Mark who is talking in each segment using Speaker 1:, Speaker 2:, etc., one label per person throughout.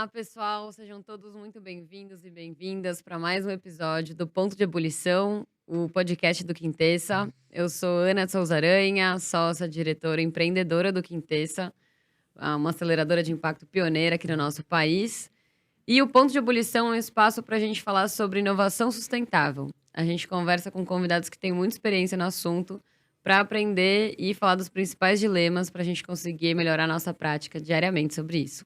Speaker 1: Olá, pessoal, sejam todos muito bem-vindos e bem-vindas para mais um episódio do Ponto de Ebulição, o podcast do Quintessa. Eu sou Ana de Souza Aranha, sócia, diretora, empreendedora do Quintessa, uma aceleradora de impacto pioneira aqui no nosso país. E o Ponto de Ebulição é um espaço para a gente falar sobre inovação sustentável. A gente conversa com convidados que têm muita experiência no assunto para aprender e falar dos principais dilemas para a gente conseguir melhorar nossa prática diariamente sobre isso.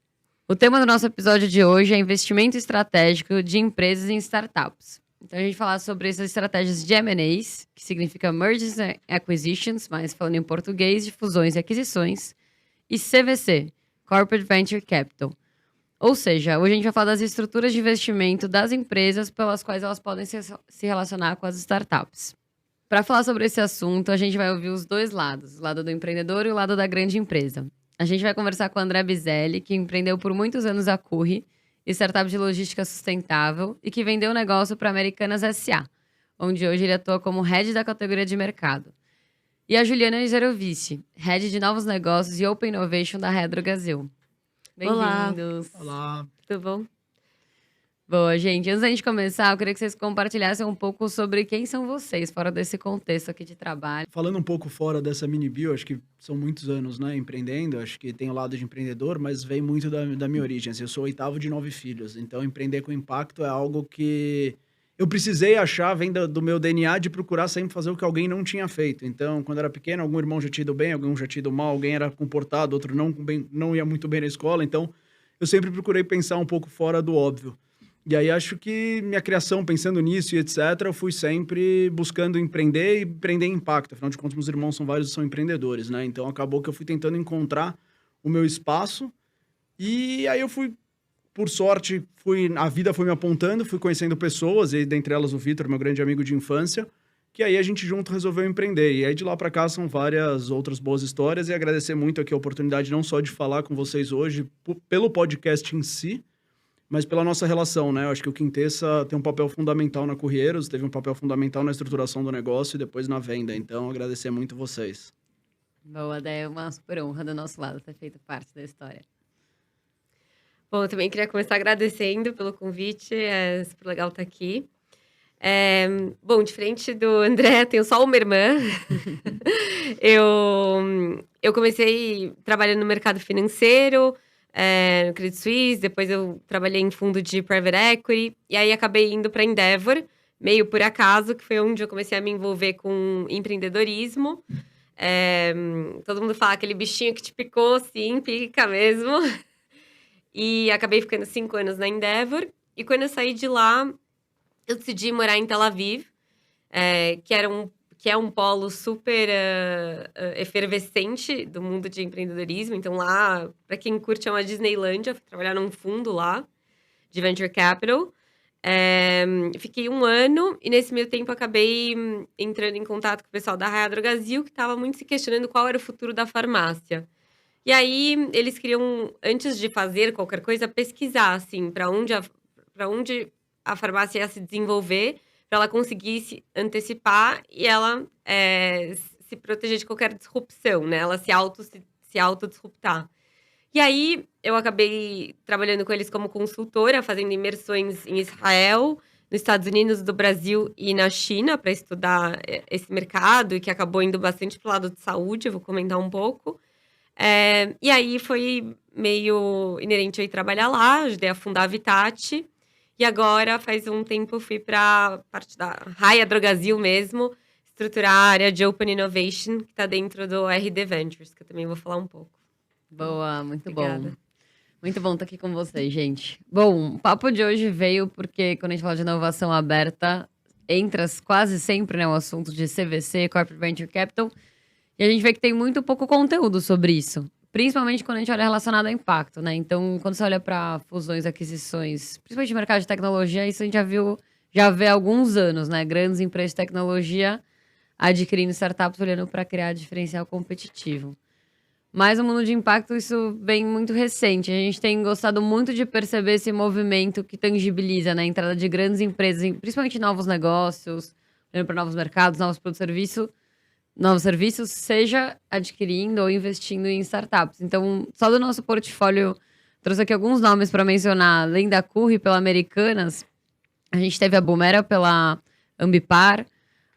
Speaker 1: O tema do nosso episódio de hoje é investimento estratégico de empresas em startups. Então, a gente vai falar sobre essas estratégias de M&As, que significa Mergers and Acquisitions, mas falando em português, de fusões e aquisições, e CVC, Corporate Venture Capital. Ou seja, hoje a gente vai falar das estruturas de investimento das empresas pelas quais elas podem se relacionar com as startups. Para falar sobre esse assunto, a gente vai ouvir os dois lados, o lado do empreendedor e o lado da grande empresa. A gente vai conversar com o André Bizelli, que empreendeu por muitos anos a Curri, startup de logística sustentável, e que vendeu o negócio para Americanas S.A., onde hoje ele atua como head da categoria de mercado. E a Juliana Gerovici, head de novos negócios e Open Innovation da Redro Brasil.
Speaker 2: Olá.
Speaker 1: Bem-vindos.
Speaker 2: Olá. Tudo bom?
Speaker 1: Boa, gente. Antes da gente começar, eu queria que vocês compartilhassem um pouco sobre quem são vocês, fora desse contexto aqui de trabalho.
Speaker 2: Falando um pouco fora dessa mini bio, acho que são muitos anos, né, empreendendo. Acho que tem o lado de empreendedor, mas vem muito da minha origem. Assim, eu sou o oitavo de 9 filhos, então empreender com impacto é algo que eu precisei achar, vem do meu DNA de procurar sempre fazer o que alguém não tinha feito. Então, quando era pequeno, algum irmão já tinha ido bem, algum já tinha ido mal, alguém era comportado, outro não ia muito bem na escola. Então, eu sempre procurei pensar um pouco fora do óbvio. E aí acho que minha criação, pensando nisso e etc., eu fui sempre buscando empreender e empreender em impacto. Afinal de contas, meus irmãos são empreendedores, né? Então acabou que eu fui tentando encontrar o meu espaço. E aí eu fui, por sorte, a vida foi me apontando, fui conhecendo pessoas, e dentre elas o Vitor, meu grande amigo de infância, que aí a gente junto resolveu empreender. E aí de lá para cá são várias outras boas histórias, e agradecer muito aqui a oportunidade não só de falar com vocês hoje, pelo podcast em si, mas pela nossa relação, né? Eu acho que o Quintessa tem um papel fundamental na Correiros, teve um papel fundamental na estruturação do negócio e depois na venda. Então, agradecer muito vocês.
Speaker 1: Boa, daí é uma super honra do nosso lado ter feito parte da história.
Speaker 3: Bom, eu também queria começar agradecendo pelo convite, é super legal estar aqui. Bom, diferente do André, tenho só uma irmã. Eu comecei trabalhando no mercado financeiro, no Credit Suisse, depois eu trabalhei em fundo de private equity, e aí acabei indo para Endeavor, meio por acaso, que foi onde eu comecei a me envolver com empreendedorismo. Todo mundo fala aquele bichinho que te picou, sim, pica mesmo. E acabei ficando 5 anos na Endeavor, e quando eu saí de lá, eu decidi morar em Tel Aviv, que é um polo super efervescente do mundo de empreendedorismo. Então lá, para quem curte, é uma Disneylândia. Fui trabalhar num fundo lá, de Venture Capital. Fiquei 1 ano e nesse meio tempo acabei entrando em contato com o pessoal da Raia Drogasil, que estava muito se questionando qual era o futuro da farmácia. E aí eles queriam, antes de fazer qualquer coisa, pesquisar, assim, para onde a farmácia ia se desenvolver, para ela conseguir se antecipar e ela se proteger de qualquer disrupção, né? Ela se autodisruptar. E aí, eu acabei trabalhando com eles como consultora, fazendo imersões em Israel, nos Estados Unidos, do Brasil e na China, para estudar esse mercado, e que acabou indo bastante para o lado de saúde, eu vou comentar um pouco. E aí, foi meio inerente a ir trabalhar lá, ajudei a fundar a Vitati. E agora, faz um tempo, eu fui para a parte da Raia Drogasil mesmo, estruturar a área de Open Innovation, que está dentro do RD Ventures, que eu também vou falar um pouco.
Speaker 1: Boa, muito
Speaker 3: Obrigada.
Speaker 1: bom. Muito bom estar aqui com vocês, gente. Bom, o papo de hoje veio porque quando a gente fala de inovação aberta, entra quase sempre, né, o assunto de CVC, Corporate Venture Capital, e a gente vê que tem muito pouco conteúdo sobre isso. Principalmente quando a gente olha relacionado a impacto, né? Então, quando você olha para fusões, aquisições, principalmente no mercado de tecnologia, isso a gente já vê há alguns anos, né? Grandes empresas de tecnologia adquirindo startups, olhando para criar diferencial competitivo. Mas no mundo de impacto, isso vem muito recente. A gente tem gostado muito de perceber esse movimento que tangibiliza, né, a entrada de grandes empresas, principalmente novos negócios, olhando para novos mercados, novos serviços, seja adquirindo ou investindo em startups. Então, só do nosso portfólio Trouxe aqui alguns nomes para mencionar, além da Curry pela Americanas. A gente teve a Bumera pela Ambipar,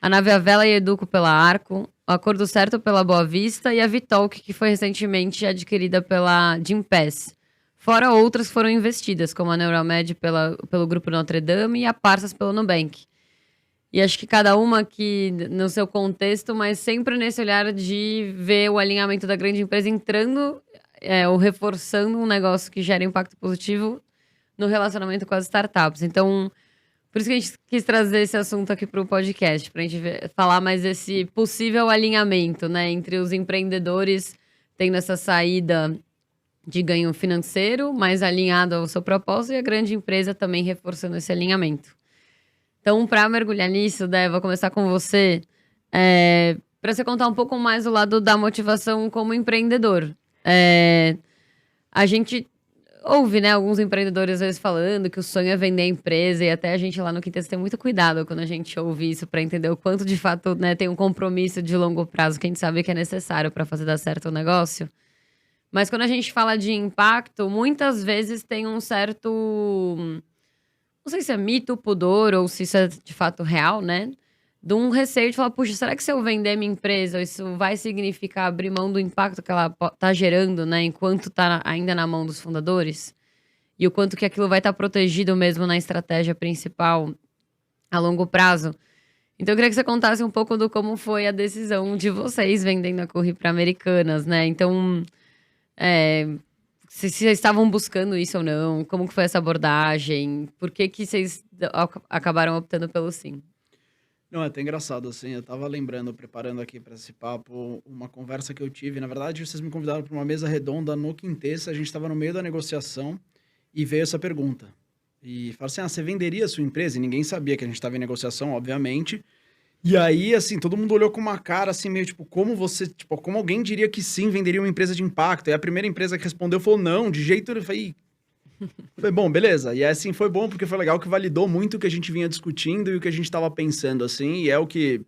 Speaker 1: a Nave Avela e Educo pela Arco, o Acordo Certo pela Boa Vista e a Vitalk, que foi recentemente adquirida pela Gympass. Fora outras que foram investidas, como a Neuromed pelo Grupo Notre Dame e a Parsas pelo Nubank. E acho que cada uma aqui no seu contexto, mas sempre nesse olhar de ver o alinhamento da grande empresa entrando ou reforçando um negócio que gera impacto positivo no relacionamento com as startups. Então, por isso que a gente quis trazer esse assunto aqui para o podcast, para a gente falar mais desse possível alinhamento, né, entre os empreendedores tendo essa saída de ganho financeiro, mais alinhado ao seu propósito, e a grande empresa também reforçando esse alinhamento. Então, para mergulhar nisso, Dé, vou começar com você, para você contar um pouco mais do lado da motivação como empreendedor. A gente ouve, né, alguns empreendedores às vezes falando que o sonho é vender a empresa, e até a gente lá no Quintessa tem muito cuidado quando a gente ouve isso para entender o quanto de fato, né, tem um compromisso de longo prazo que a gente sabe que é necessário para fazer dar certo o negócio. Mas quando a gente fala de impacto, muitas vezes tem um certo, não sei se é mito, pudor, ou se isso é de fato real, né? De um receio de falar, puxa, será que se eu vender minha empresa, isso vai significar abrir mão do impacto que ela tá gerando, né? Enquanto tá ainda na mão dos fundadores? E o quanto que aquilo vai estar protegido mesmo na estratégia principal a longo prazo? Então eu queria que você contasse um pouco do como foi a decisão de vocês vendendo a Curry para Americanas, né? Então, se vocês estavam buscando isso ou não, como que foi essa abordagem, por que vocês acabaram optando pelo sim?
Speaker 2: Não, é até engraçado, assim, eu tava lembrando, preparando aqui para esse papo, uma conversa que eu tive. Na verdade, vocês me convidaram para uma mesa redonda no Quintessa, a gente estava no meio da negociação e veio essa pergunta. E falaram assim, você venderia a sua empresa? E ninguém sabia que a gente estava em negociação, obviamente. E aí, assim, todo mundo olhou com uma cara, assim, meio tipo, como alguém diria que sim, venderia uma empresa de impacto? E a primeira empresa que respondeu falou, não, de jeito nenhum. Foi bom, beleza. E assim, foi bom porque foi legal que validou muito o que a gente vinha discutindo e o que a gente estava pensando, assim, e é o que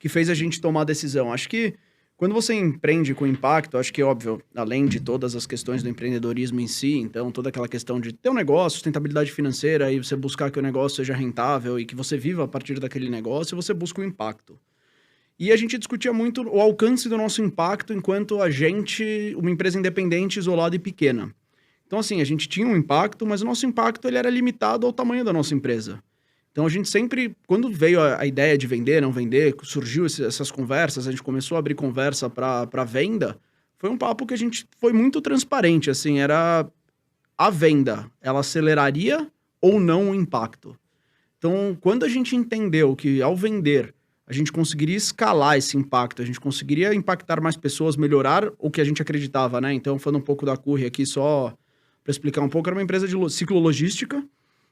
Speaker 2: fez a gente tomar a decisão. Acho que quando você empreende com impacto, acho que, óbvio, além de todas as questões do empreendedorismo em si, então toda aquela questão de ter um negócio, sustentabilidade financeira e você buscar que o negócio seja rentável e que você viva a partir daquele negócio, você busca o impacto. E a gente discutia muito o alcance do nosso impacto enquanto uma empresa independente, isolada e pequena. Então, assim, a gente tinha um impacto, mas o nosso impacto ele era limitado ao tamanho da nossa empresa. Então, a gente sempre, quando veio a ideia de vender, não vender, surgiu essas conversas, a gente começou a abrir conversa para venda, foi um papo que a gente foi muito transparente, assim, era a venda, ela aceleraria ou não o impacto. Então, quando a gente entendeu que ao vender, a gente conseguiria escalar esse impacto, a gente conseguiria impactar mais pessoas, melhorar o que a gente acreditava, né? Então, falando um pouco da Curry aqui, só para explicar um pouco, era uma empresa de ciclologística.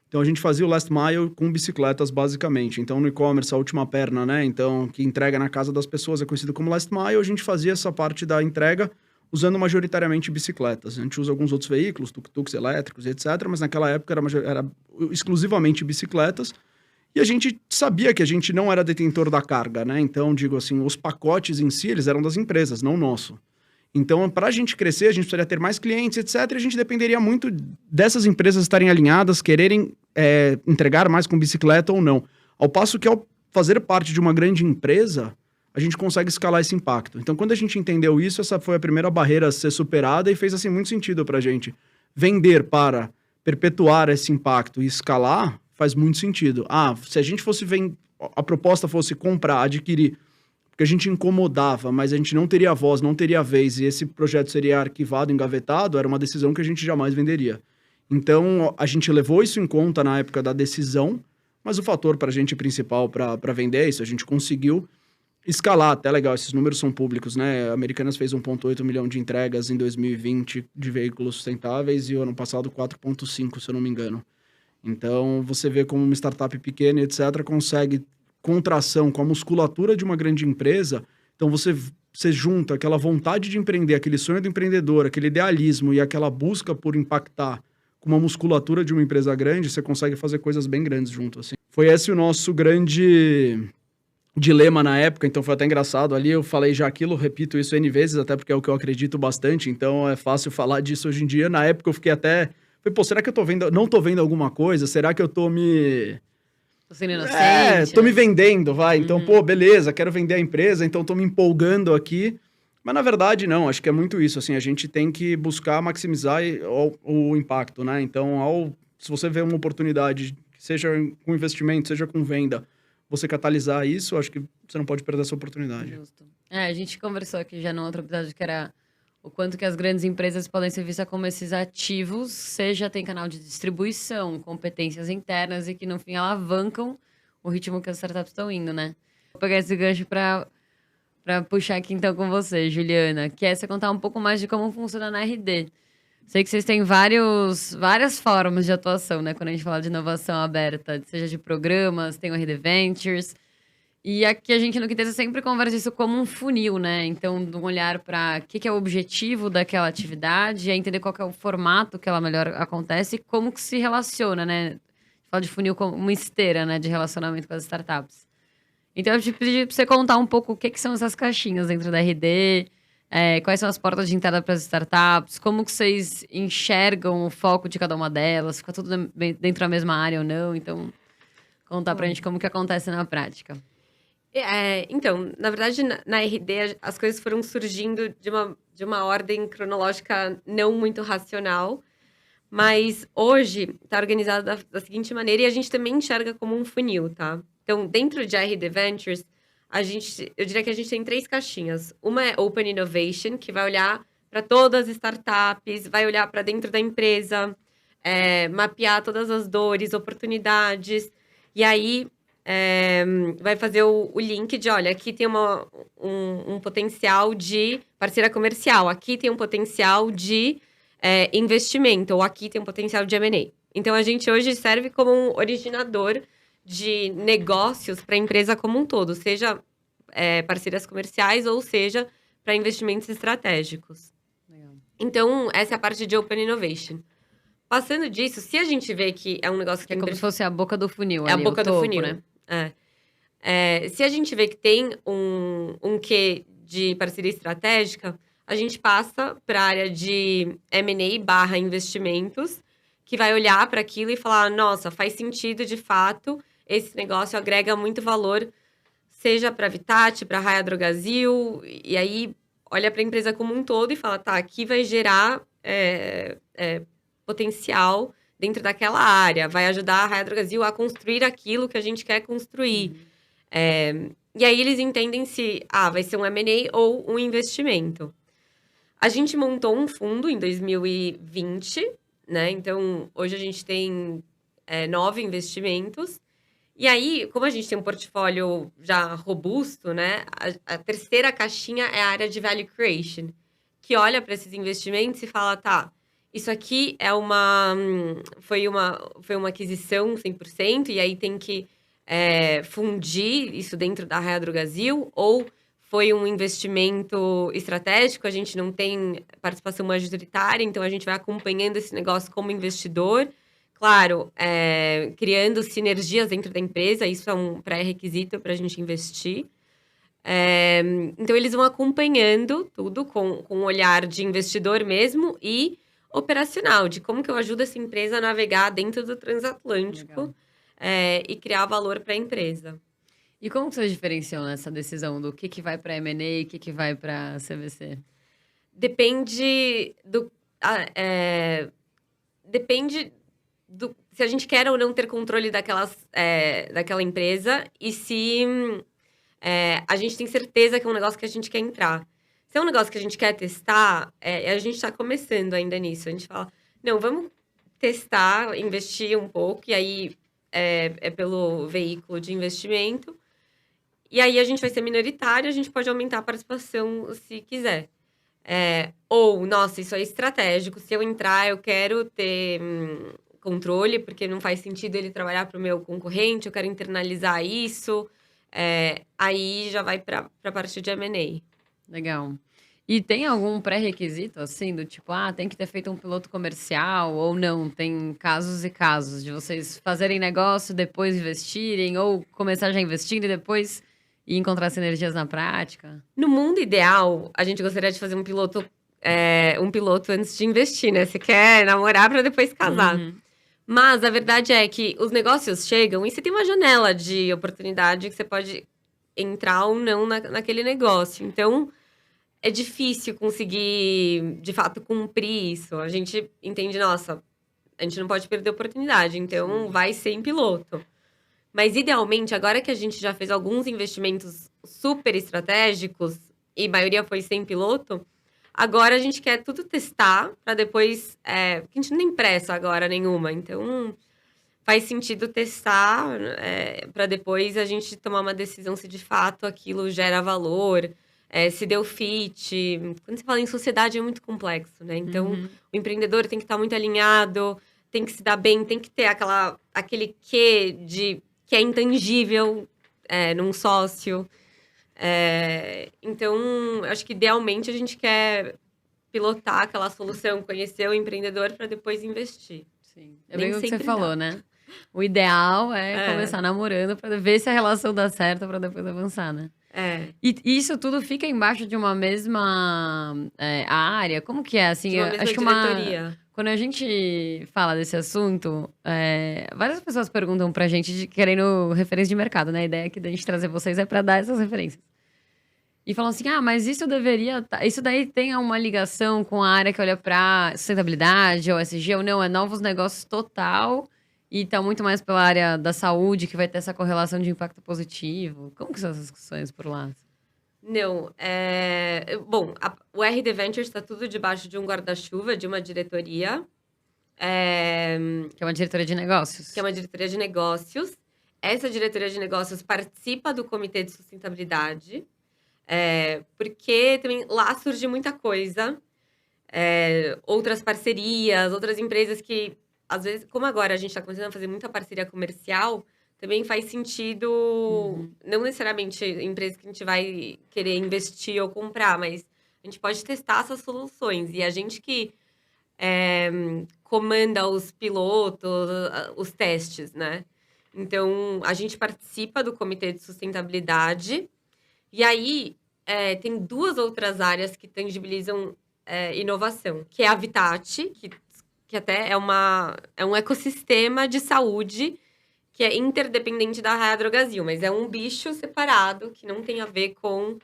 Speaker 2: Então, a gente fazia o last mile com bicicletas, basicamente. Então, no e-commerce, a última perna, né? Então, que entrega na casa das pessoas é conhecido como last mile. A gente fazia essa parte da entrega usando majoritariamente bicicletas. A gente usa alguns outros veículos, tuk-tuks elétricos, etc. Mas naquela época era exclusivamente bicicletas. E a gente sabia que a gente não era detentor da carga, né? Então, digo assim, os pacotes em si, eles eram das empresas, não nosso. Então, para a gente crescer, a gente precisaria ter mais clientes, etc. E a gente dependeria muito dessas empresas estarem alinhadas, quererem entregar mais com bicicleta ou não. Ao passo que, ao fazer parte de uma grande empresa, a gente consegue escalar esse impacto. Então, quando a gente entendeu isso, essa foi a primeira barreira a ser superada e fez, assim, muito sentido para a gente. Vender para perpetuar esse impacto e escalar faz muito sentido. Se a gente fosse a proposta fosse comprar, adquirir, porque a gente incomodava, mas a gente não teria voz, não teria vez, e esse projeto seria arquivado, engavetado, era uma decisão que a gente jamais venderia. Então, a gente levou isso em conta na época da decisão, mas o fator para a gente principal para vender é isso. A gente conseguiu escalar, até legal, esses números são públicos, né? A Americanas fez 1,8 milhão de entregas em 2020 de veículos sustentáveis e o ano passado 4,5, se eu não me engano. Então, você vê como uma startup pequena, etc., consegue contração com a musculatura de uma grande empresa. Então, você junta aquela vontade de empreender, aquele sonho do empreendedor, aquele idealismo e aquela busca por impactar com uma musculatura de uma empresa grande, você consegue fazer coisas bem grandes junto, assim. Foi esse o nosso grande dilema na época, então foi até engraçado. Ali eu falei já aquilo, repito isso N vezes, até porque é o que eu acredito bastante, então é fácil falar disso hoje em dia. Na época eu fiquei até... Falei, pô, será que eu não tô vendo alguma coisa? Será que eu tô me...
Speaker 1: Tô sendo inocente,
Speaker 2: tô me
Speaker 1: né?
Speaker 2: vendendo, vai. Então, pô, beleza, quero vender a empresa, então tô me empolgando aqui. Mas na verdade, não, acho que é muito isso, assim, a gente tem que buscar maximizar o impacto, né? Então, se você vê uma oportunidade, seja com investimento, seja com venda, você catalisar isso, acho que você não pode perder essa oportunidade.
Speaker 1: Justo. A gente conversou aqui já no outro episódio que era o quanto que as grandes empresas podem ser vistas como esses ativos, seja tem canal de distribuição, competências internas e que no fim alavancam o ritmo que as startups estão indo, né? Vou pegar esse gancho para puxar aqui então com você, Juliana, que é você contar um pouco mais de como funciona na RD. Sei que vocês têm várias formas de atuação, né? Quando a gente fala de inovação aberta, seja de programas, tem o RD Ventures. E aqui a gente no Quintessa sempre conversa isso como um funil, né? Então, de um olhar para o que é o objetivo daquela atividade, é entender qual que é o formato que ela melhor acontece e como que se relaciona, né? Fala de funil como uma esteira, né? De relacionamento com as startups. Então, eu te pedi para você contar um pouco o que são essas caixinhas dentro da RD, quais são as portas de entrada para as startups, como que vocês enxergam o foco de cada uma delas, fica tudo dentro da mesma área ou não. Então, contar para a gente como que acontece na prática.
Speaker 3: Então, na verdade, na RD, as coisas foram surgindo de uma ordem cronológica não muito racional, mas hoje está organizada da seguinte maneira e a gente também enxerga como um funil, tá? Então, dentro de RD Ventures, eu diria que a gente tem 3 caixinhas. Uma é Open Innovation, que vai olhar para todas as startups, vai olhar para dentro da empresa, mapear todas as dores, oportunidades, e aí vai fazer o link de, olha, aqui tem um potencial de parceira comercial, aqui tem um potencial de investimento, ou aqui tem um potencial de M&A. Então, a gente hoje serve como um originador de negócios para a empresa como um todo, seja parceiras comerciais ou seja para investimentos estratégicos.
Speaker 1: Legal.
Speaker 3: Então, essa é a parte de Open Innovation. Passando disso, se a gente vê que é um negócio que
Speaker 1: É como se fosse a boca do funil
Speaker 3: é a
Speaker 1: ali,
Speaker 3: boca
Speaker 1: o
Speaker 3: do
Speaker 1: topo,
Speaker 3: funil,
Speaker 1: né?
Speaker 3: se a gente vê que tem um quê de parceria estratégica, a gente passa para a área de M&A / investimentos, que vai olhar para aquilo e falar, nossa, faz sentido de fato, esse negócio agrega muito valor, seja para a Vitati, para a Raia Drogasil, e aí olha para a empresa como um todo e fala, tá, aqui vai gerar potencial dentro daquela área, vai ajudar a Raia Drogasil a construir aquilo que a gente quer construir. E aí eles entendem se vai ser um M&A ou um investimento. A gente montou um fundo em 2020, né? Então, hoje a gente tem 9 investimentos. E aí, como a gente tem um portfólio já robusto, né? A terceira caixinha é a área de Value Creation, que olha para esses investimentos e fala, tá, isso aqui foi uma aquisição 100%, e aí tem que fundir isso dentro da Raia Drogasil, ou foi um investimento estratégico, a gente não tem participação majoritária, então a gente vai acompanhando esse negócio como investidor. Claro, criando sinergias dentro da empresa, isso é um pré-requisito para a gente investir. Então, eles vão acompanhando tudo com um olhar de investidor mesmo e operacional, de como que eu ajudo essa empresa a navegar dentro do transatlântico e criar valor para a empresa.
Speaker 1: E como vocês diferenciam nessa decisão do que vai para M&A e o que vai para CVC?
Speaker 3: Depende se a gente quer ou não ter controle daquela empresa e se a gente tem certeza que é um negócio que a gente quer entrar. Se é um negócio que a gente quer testar, a gente está começando ainda nisso. A gente fala, não, vamos testar, investir um pouco, e aí é pelo veículo de investimento. E aí a gente vai ser minoritário, a gente pode aumentar a participação se quiser. Ou, nossa, isso é estratégico, se eu entrar, eu quero ter controle, porque não faz sentido ele trabalhar para o meu concorrente, eu quero internalizar isso. Aí já vai para a parte de M&A.
Speaker 1: Legal. E tem algum pré-requisito, assim, do tipo, tem que ter feito um piloto comercial ou não? Tem casos e casos de vocês fazerem negócio, depois investirem, ou começar já investindo e depois e encontrar sinergias na prática?
Speaker 3: No mundo ideal, a gente gostaria de fazer um piloto antes de investir, né? Você quer namorar para depois casar.
Speaker 1: Uhum.
Speaker 3: Mas a verdade é que os negócios chegam e você tem uma janela de oportunidade que você pode entrar ou não naquele negócio. Então, é difícil conseguir, de fato, cumprir isso. A gente entende, nossa, a gente não pode perder a oportunidade, então vai ser em piloto. Mas, idealmente, agora que a gente já fez alguns investimentos super estratégicos, e a maioria foi sem piloto, agora a gente quer tudo testar para depois. Porque a gente não tem pressa agora nenhuma. Então, faz sentido testar para depois a gente tomar uma decisão se de fato aquilo gera valor, se deu fit. Quando você fala em sociedade é muito complexo, né? Então, o empreendedor tem que estar muito alinhado, tem que se dar bem, tem que ter aquele quê que é intangível num sócio. Então, acho que idealmente a gente quer pilotar aquela solução, conhecer o empreendedor para depois investir.
Speaker 1: Sim. É
Speaker 3: Nem
Speaker 1: bem o que você
Speaker 3: sempre
Speaker 1: falou,
Speaker 3: dá.
Speaker 1: né? O ideal é começar namorando para ver se a relação dá certo para depois avançar, né? E isso tudo fica embaixo de uma mesma área? Como que é, assim?
Speaker 3: De uma
Speaker 1: Eu
Speaker 3: mesma
Speaker 1: acho que
Speaker 3: diretoria.
Speaker 1: quando a gente fala desse assunto, várias pessoas perguntam pra gente querendo referência de mercado, né? A ideia aqui da gente trazer vocês é pra dar essas referências. E falam assim, mas isso deveria... Isso daí tem uma ligação com a área que olha pra sustentabilidade, ou SG, ou não? É novos negócios total e tá muito mais pela área da saúde, que vai ter essa correlação de impacto positivo. Como que são essas discussões por lá?
Speaker 3: Não, bom, o RD Ventures está tudo debaixo de um guarda-chuva, de uma diretoria,
Speaker 1: Que é uma diretoria de negócios.
Speaker 3: que é uma diretoria de negócios. Essa diretoria de negócios participa do comitê de sustentabilidade, porque também lá surge muita coisa, outras parcerias, outras empresas que, às vezes, como agora a gente está começando a fazer muita parceria comercial, também faz sentido, não necessariamente empresas que a gente vai querer investir ou comprar, mas a gente pode testar essas soluções. E a gente que comanda os pilotos, os testes, né? Então, a gente participa do comitê de sustentabilidade. E aí, tem duas outras áreas que tangibilizam inovação, que é a Habitat, que até é um ecossistema de saúde que é interdependente da Raia Drogasil, mas é um bicho separado que não tem a ver com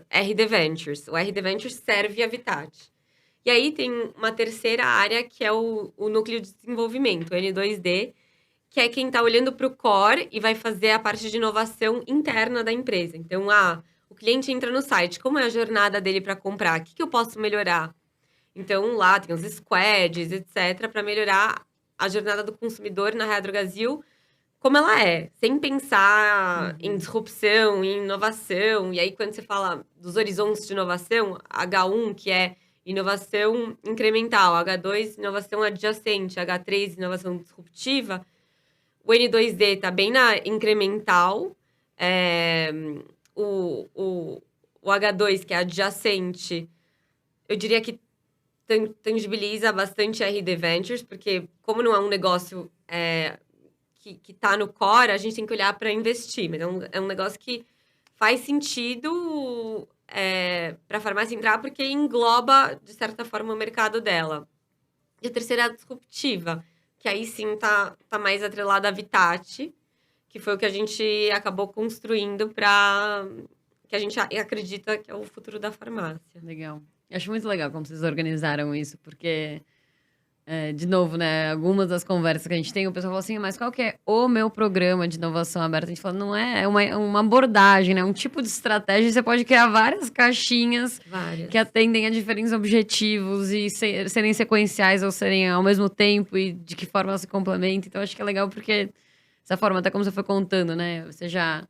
Speaker 3: RD Ventures. O RD Ventures serve a Habitat. E aí tem uma terceira área que é o núcleo de desenvolvimento, o N2D, que é quem está olhando para o core e vai fazer a parte de inovação interna da empresa. Então, o cliente entra no site, como é a jornada dele para comprar? O que eu posso melhorar? Então, lá tem os squads, etc., para melhorar a jornada do consumidor na Raia Drogasil, como ela é, sem pensar em disrupção, em inovação. E aí, quando você fala dos horizontes de inovação, H1, que é inovação incremental, H2, inovação adjacente, H3, inovação disruptiva, o N2D está bem na incremental, o H2, que é adjacente, eu diria que tangibiliza bastante a RD Ventures, porque como não é um negócio que está no core, a gente tem que olhar para investir. Mas é um negócio que faz sentido para a farmácia entrar, porque engloba, de certa forma, o mercado dela. E a terceira é a disruptiva, que aí sim tá mais atrelada à Habitat, que foi o que a gente acabou construindo que a gente acredita que é o futuro da farmácia.
Speaker 1: Legal. Eu acho muito legal como vocês organizaram isso, porque, de novo, né, algumas das conversas que a gente tem, o pessoal fala assim, mas qual que é o meu programa de inovação aberta? A gente fala, não é uma abordagem, né, um tipo de estratégia, e você pode criar várias caixinhas que atendem a diferentes objetivos e serem sequenciais ou serem ao mesmo tempo e de que forma elas se complementam. Então, acho que é legal porque, dessa forma, até como você foi contando, né, você já...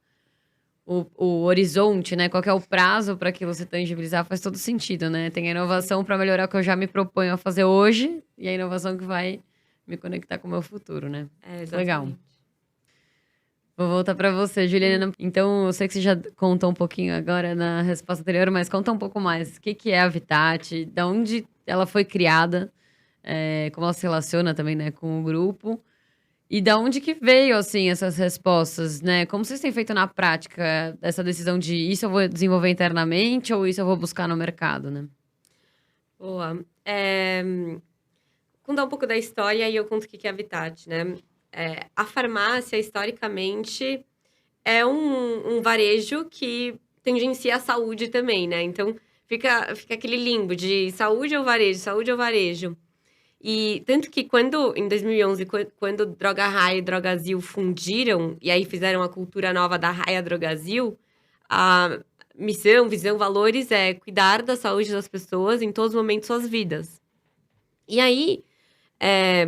Speaker 1: O horizonte, né? Qual que é o prazo para aquilo se tangibilizar faz todo sentido, né? Tem a inovação para melhorar o que eu já me proponho a fazer hoje e a inovação que vai me conectar com o meu futuro, né? Legal. Vou voltar para você, Juliana. Então, eu sei que você já contou um pouquinho agora na resposta anterior, mas conta um pouco mais. O que é a Habitat? De onde ela foi criada? Como ela se relaciona também, né, com o grupo? E da onde que veio, assim, essas respostas, né? Como vocês têm feito na prática essa decisão de isso eu vou desenvolver internamente ou isso eu vou buscar no mercado, né?
Speaker 3: Boa. Contar um pouco da história e eu conto o que é Habitat, né? A farmácia, historicamente, é um varejo que tangencia a saúde também, né? Então, fica aquele limbo de saúde ou varejo, saúde ou varejo. E tanto que em 2011, quando Droga Raia e Drogazil fundiram, e aí fizeram a cultura nova da Raia Drogazil, a missão, visão, valores é cuidar da saúde das pessoas em todos os momentos de suas vidas. E aí, é,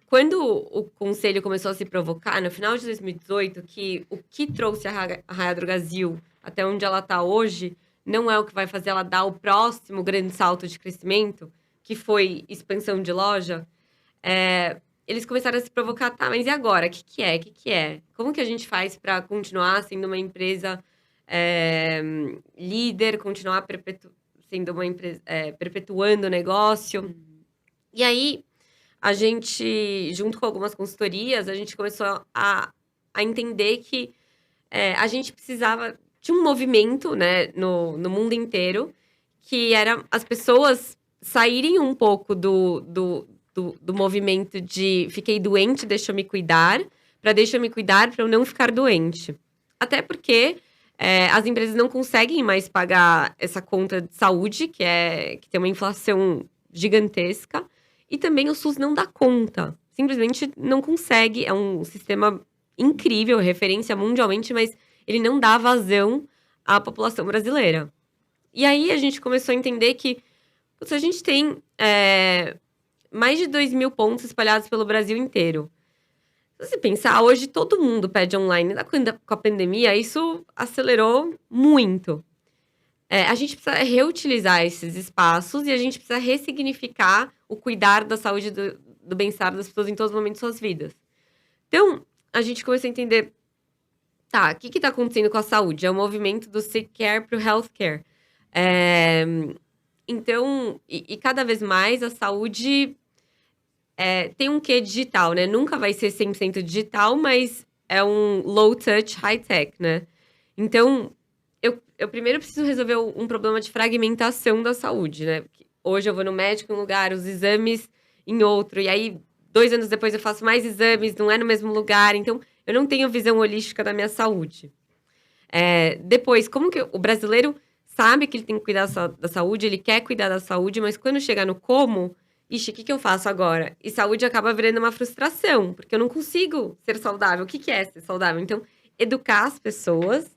Speaker 3: quando o conselho começou a se provocar, no final de 2018, que o que trouxe a Raia Drogasil até onde ela está hoje não é o que vai fazer ela dar o próximo grande salto de crescimento, que foi expansão de loja, eles começaram a se provocar, tá, mas e agora? O que é? O que é? Como que a gente faz para continuar sendo uma empresa líder, continuar sendo uma empresa, perpetuando o negócio? E aí, a gente, junto com algumas consultorias, a gente começou a entender que a gente precisava de um movimento, né, no mundo inteiro, que era as pessoas saírem um pouco do movimento de fiquei doente, deixa eu me cuidar, para deixa eu me cuidar para eu não ficar doente. Até porque as empresas não conseguem mais pagar essa conta de saúde, que tem uma inflação gigantesca, e também o SUS não dá conta. Simplesmente não consegue. É um sistema incrível, referência mundialmente, mas ele não dá vazão à população brasileira. E aí a gente começou a entender que se a gente tem mais de 2.000 pontos espalhados pelo Brasil inteiro. Se você pensar, hoje todo mundo pede online. Com a pandemia, isso acelerou muito. A gente precisa reutilizar esses espaços e a gente precisa ressignificar o cuidar da saúde do bem-estar das pessoas em todos os momentos de suas vidas. Então, a gente começou a entender, tá, o que está acontecendo com a saúde? É o movimento do sick care para o healthcare. Então, e cada vez mais a saúde tem um quê digital, né? Nunca vai ser 100% digital, mas é um low touch, high tech, né? Então, eu primeiro preciso resolver um problema de fragmentação da saúde, né? Hoje eu vou no médico em um lugar, os exames em outro, e aí 2 anos depois eu faço mais exames, não é no mesmo lugar, então eu não tenho visão holística da minha saúde. Depois, como que o brasileiro sabe que ele tem que cuidar da saúde, ele quer cuidar da saúde, mas quando chegar no como, ixi, o que eu faço agora? E saúde acaba virando uma frustração, porque eu não consigo ser saudável. O que é ser saudável? Então, educar as pessoas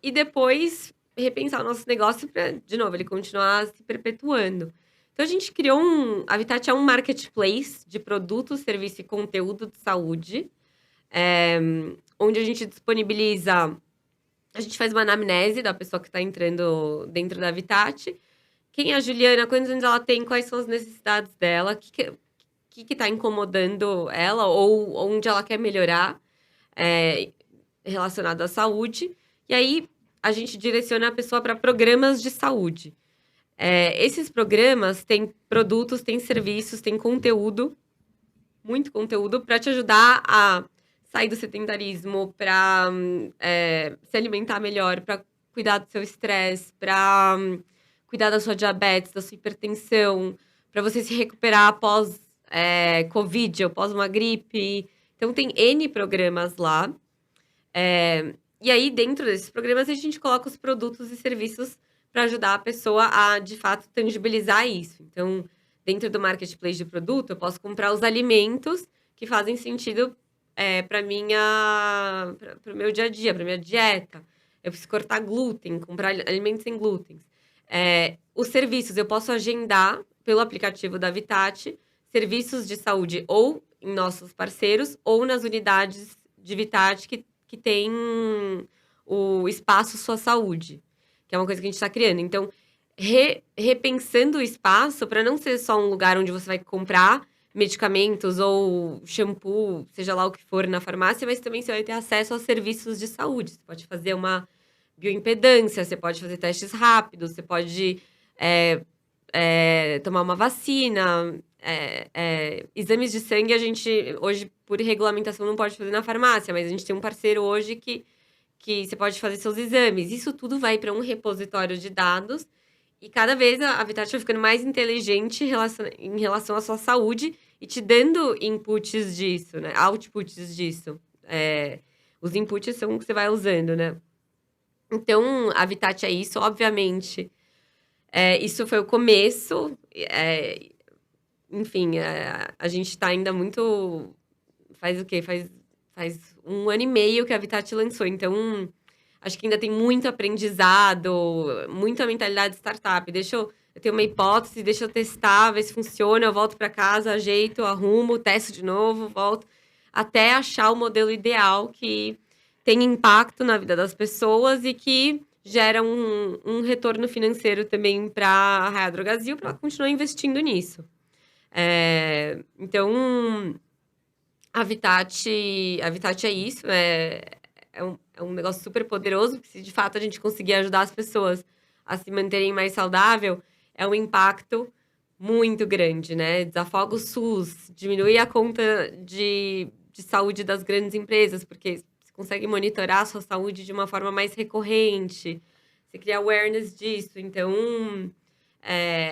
Speaker 3: e depois repensar o nosso negócio para, de novo, ele continuar se perpetuando. Então, a gente criou a Habitat é um marketplace de produtos, serviço e conteúdo de saúde, onde a gente disponibiliza. A gente faz uma anamnese da pessoa que está entrando dentro da Habitat. Quem é a Juliana? Quantos anos ela tem? Quais são as necessidades dela? O que está incomodando ela? Ou onde ela quer melhorar relacionado à saúde. E aí, a gente direciona a pessoa para programas de saúde. Esses programas têm produtos, têm serviços, têm conteúdo, muito conteúdo, para te ajudar a sair do sedentarismo, para se alimentar melhor, para cuidar do seu estresse, para cuidar da sua diabetes, da sua hipertensão, para você se recuperar após Covid ou após uma gripe. Então, tem N programas lá. E aí, dentro desses programas, a gente coloca os produtos e serviços para ajudar a pessoa a, de fato, tangibilizar isso. Então, dentro do marketplace de produto, eu posso comprar os alimentos que fazem sentido para o meu dia a dia, para minha dieta. Eu preciso cortar glúten, comprar alimentos sem glúten. Os serviços, eu posso agendar pelo aplicativo da Habitat, serviços de saúde ou em nossos parceiros, ou nas unidades de Habitat que tem o espaço Sua Saúde, que é uma coisa que a gente está criando. Então, repensando o espaço para não ser só um lugar onde você vai comprar medicamentos ou shampoo, seja lá o que for na farmácia, mas também você vai ter acesso a serviços de saúde. Você pode fazer uma bioimpedância, você pode fazer testes rápidos, você pode tomar uma vacina, exames de sangue a gente, hoje, por regulamentação, não pode fazer na farmácia, mas a gente tem um parceiro hoje que você pode fazer seus exames. Isso tudo vai para um repositório de dados e cada vez a Habitat vai ficando mais inteligente em relação à sua saúde e te dando inputs disso, né? Outputs disso. Os inputs são o que você vai usando, né? Então, a Habitat é isso, obviamente. Isso foi o começo. Enfim, a gente está ainda muito... Faz o quê? Faz 1 ano e meio que a Habitat lançou. Então, acho que ainda tem muito aprendizado, muita mentalidade de startup. Eu tenho uma hipótese, deixa eu testar, ver se funciona, eu volto para casa, ajeito, arrumo, testo de novo, volto, até achar o modelo ideal que tem impacto na vida das pessoas e que gera um retorno financeiro também para a Raia Drogasil, para ela continuar investindo nisso. Então, a Habitat é isso, é um negócio super poderoso, porque se de fato a gente conseguir ajudar as pessoas a se manterem mais saudável, é um impacto muito grande, né? Desafoga o SUS, diminui a conta de saúde das grandes empresas, porque você consegue monitorar a sua saúde de uma forma mais recorrente, você cria awareness disso. Então,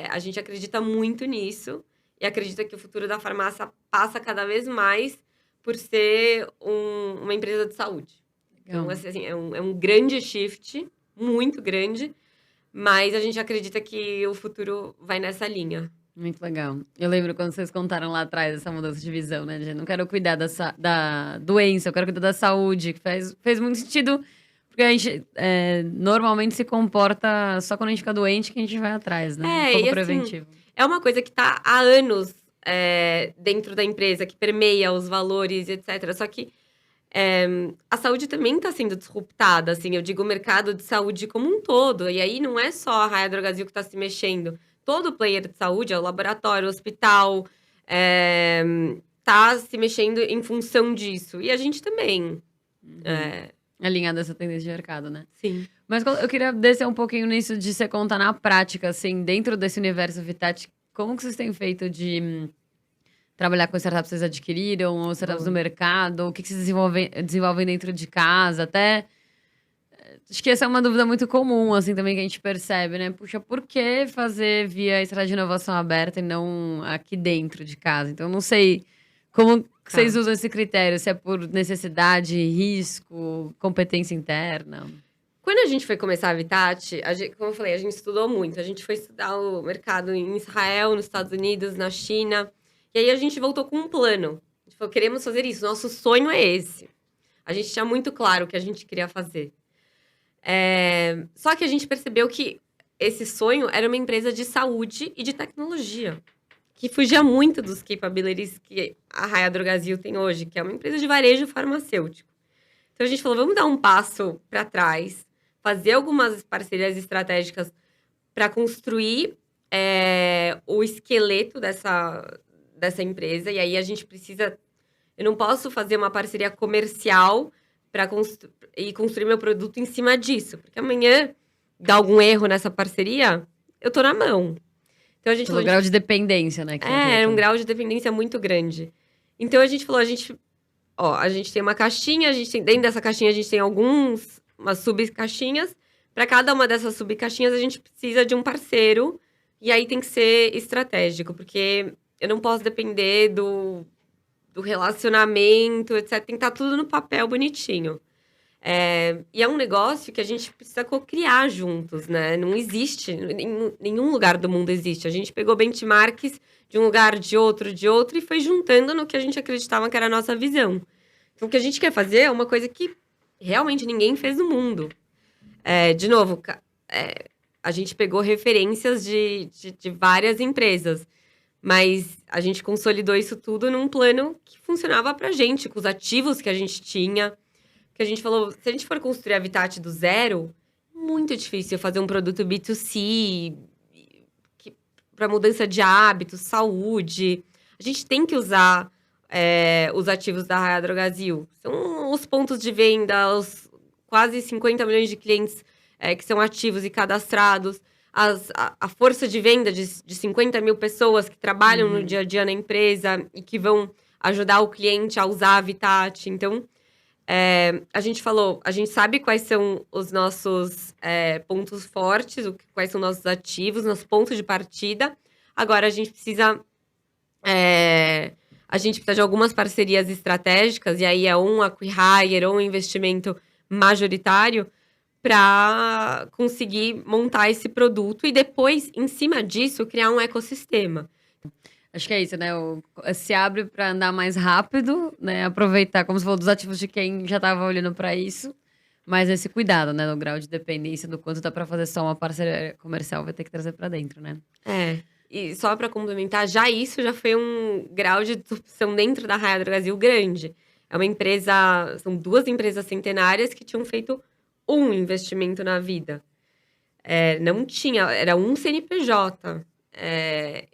Speaker 3: a gente acredita muito nisso e acredita que o futuro da farmácia passa cada vez mais por ser uma empresa de saúde. Então, assim, é um grande shift, muito grande, mas a gente acredita que o futuro vai nessa linha.
Speaker 1: Muito legal. Eu lembro quando vocês contaram lá atrás essa mudança de visão, né? De não quero cuidar da doença, eu quero cuidar da saúde, que fez muito sentido, porque a gente normalmente se comporta só quando a gente fica doente que a gente vai atrás, né? Um pouco
Speaker 3: e
Speaker 1: preventivo.
Speaker 3: Assim, é uma coisa que tá há anos dentro da empresa, que permeia os valores, etc. Só que a saúde também está sendo disruptada, assim, eu digo o mercado de saúde como um todo. E aí não é só a Raia Drogasil que está se mexendo. Todo player de saúde, o laboratório, o hospital, tá se mexendo em função disso. E a gente também.
Speaker 1: Alinhada essa tendência de mercado, né?
Speaker 3: Sim.
Speaker 1: Mas eu queria descer um pouquinho nisso de você contar na prática, assim, dentro desse universo Habitat, como que vocês têm feito de trabalhar com startups que vocês adquiriram, ou startups do mercado, o que vocês desenvolvem dentro de casa, até... Acho que essa é uma dúvida muito comum, assim, também, que a gente percebe, né? Puxa, por que fazer via estratégia de inovação aberta e não aqui dentro de casa? Então, eu não sei como vocês usam esse critério, se é por necessidade, risco, competência interna.
Speaker 3: Quando a gente foi começar a Habitat, como eu falei, a gente estudou muito. A gente foi estudar o mercado em Israel, nos Estados Unidos, na China. E aí a gente voltou com um plano. A gente falou, queremos fazer isso, nosso sonho é esse. A gente tinha muito claro o que a gente queria fazer. Só que a gente percebeu que esse sonho era uma empresa de saúde e de tecnologia, que fugia muito dos capabilities que a Raia Drogasil tem hoje, que é uma empresa de varejo farmacêutico. Então a gente falou, vamos dar um passo para trás, fazer algumas parcerias estratégicas para construir o esqueleto dessa empresa. E aí a gente precisa... Eu não posso fazer uma parceria comercial para construir meu produto em cima disso. Porque amanhã, dá algum erro nessa parceria, eu tô na mão. Então a gente falou...
Speaker 1: grau de dependência, né?
Speaker 3: Um grau de dependência muito grande. Então a gente falou, a gente tem uma caixinha, dentro dessa caixinha a gente tem umas subcaixinhas. Para cada uma dessas subcaixinhas a gente precisa de um parceiro. E aí tem que ser estratégico, porque eu não posso depender do relacionamento, etc. Tem que estar tudo no papel bonitinho. E é um negócio que a gente precisa co-criar juntos, né? Não existe, em nenhum lugar do mundo existe. A gente pegou benchmarks de um lugar, de outro, e foi juntando no que a gente acreditava que era a nossa visão. Então, o que a gente quer fazer é uma coisa que realmente ninguém fez no mundo. De novo, a gente pegou referências de várias empresas, mas a gente consolidou isso tudo num plano que funcionava pra gente, com os ativos que a gente tinha. Que a gente falou, se a gente for construir a Habitat do zero, muito difícil fazer um produto B2C, para mudança de hábitos, saúde. A gente tem que usar os ativos da Raia Drogasil. São os pontos de venda, os quase 50 milhões de clientes que são ativos e cadastrados. a força de venda de 50 mil pessoas que trabalham no dia a dia na empresa e que vão ajudar o cliente a usar a Habitat. Então, a gente falou, a gente sabe quais são os nossos pontos fortes, quais são nossos ativos, nossos pontos de partida. Agora, a gente precisa de algumas parcerias estratégicas, e aí é um acqui-hire ou um investimento majoritário para conseguir montar esse produto e depois, em cima disso, criar um ecossistema.
Speaker 1: Acho que é isso, né? Se abre para andar mais rápido, né? Aproveitar, como você falou, dos ativos de quem já estava olhando para isso, mas esse cuidado, né? No grau de dependência, do quanto dá para fazer só uma parceria comercial, vai ter que trazer para dentro, né?
Speaker 3: E só para complementar, isso já foi um grau de disrupção dentro da Raia Drogasil grande. É uma empresa, são 2 empresas centenárias que tinham feito um investimento na vida. Não tinha, era um CNPJ.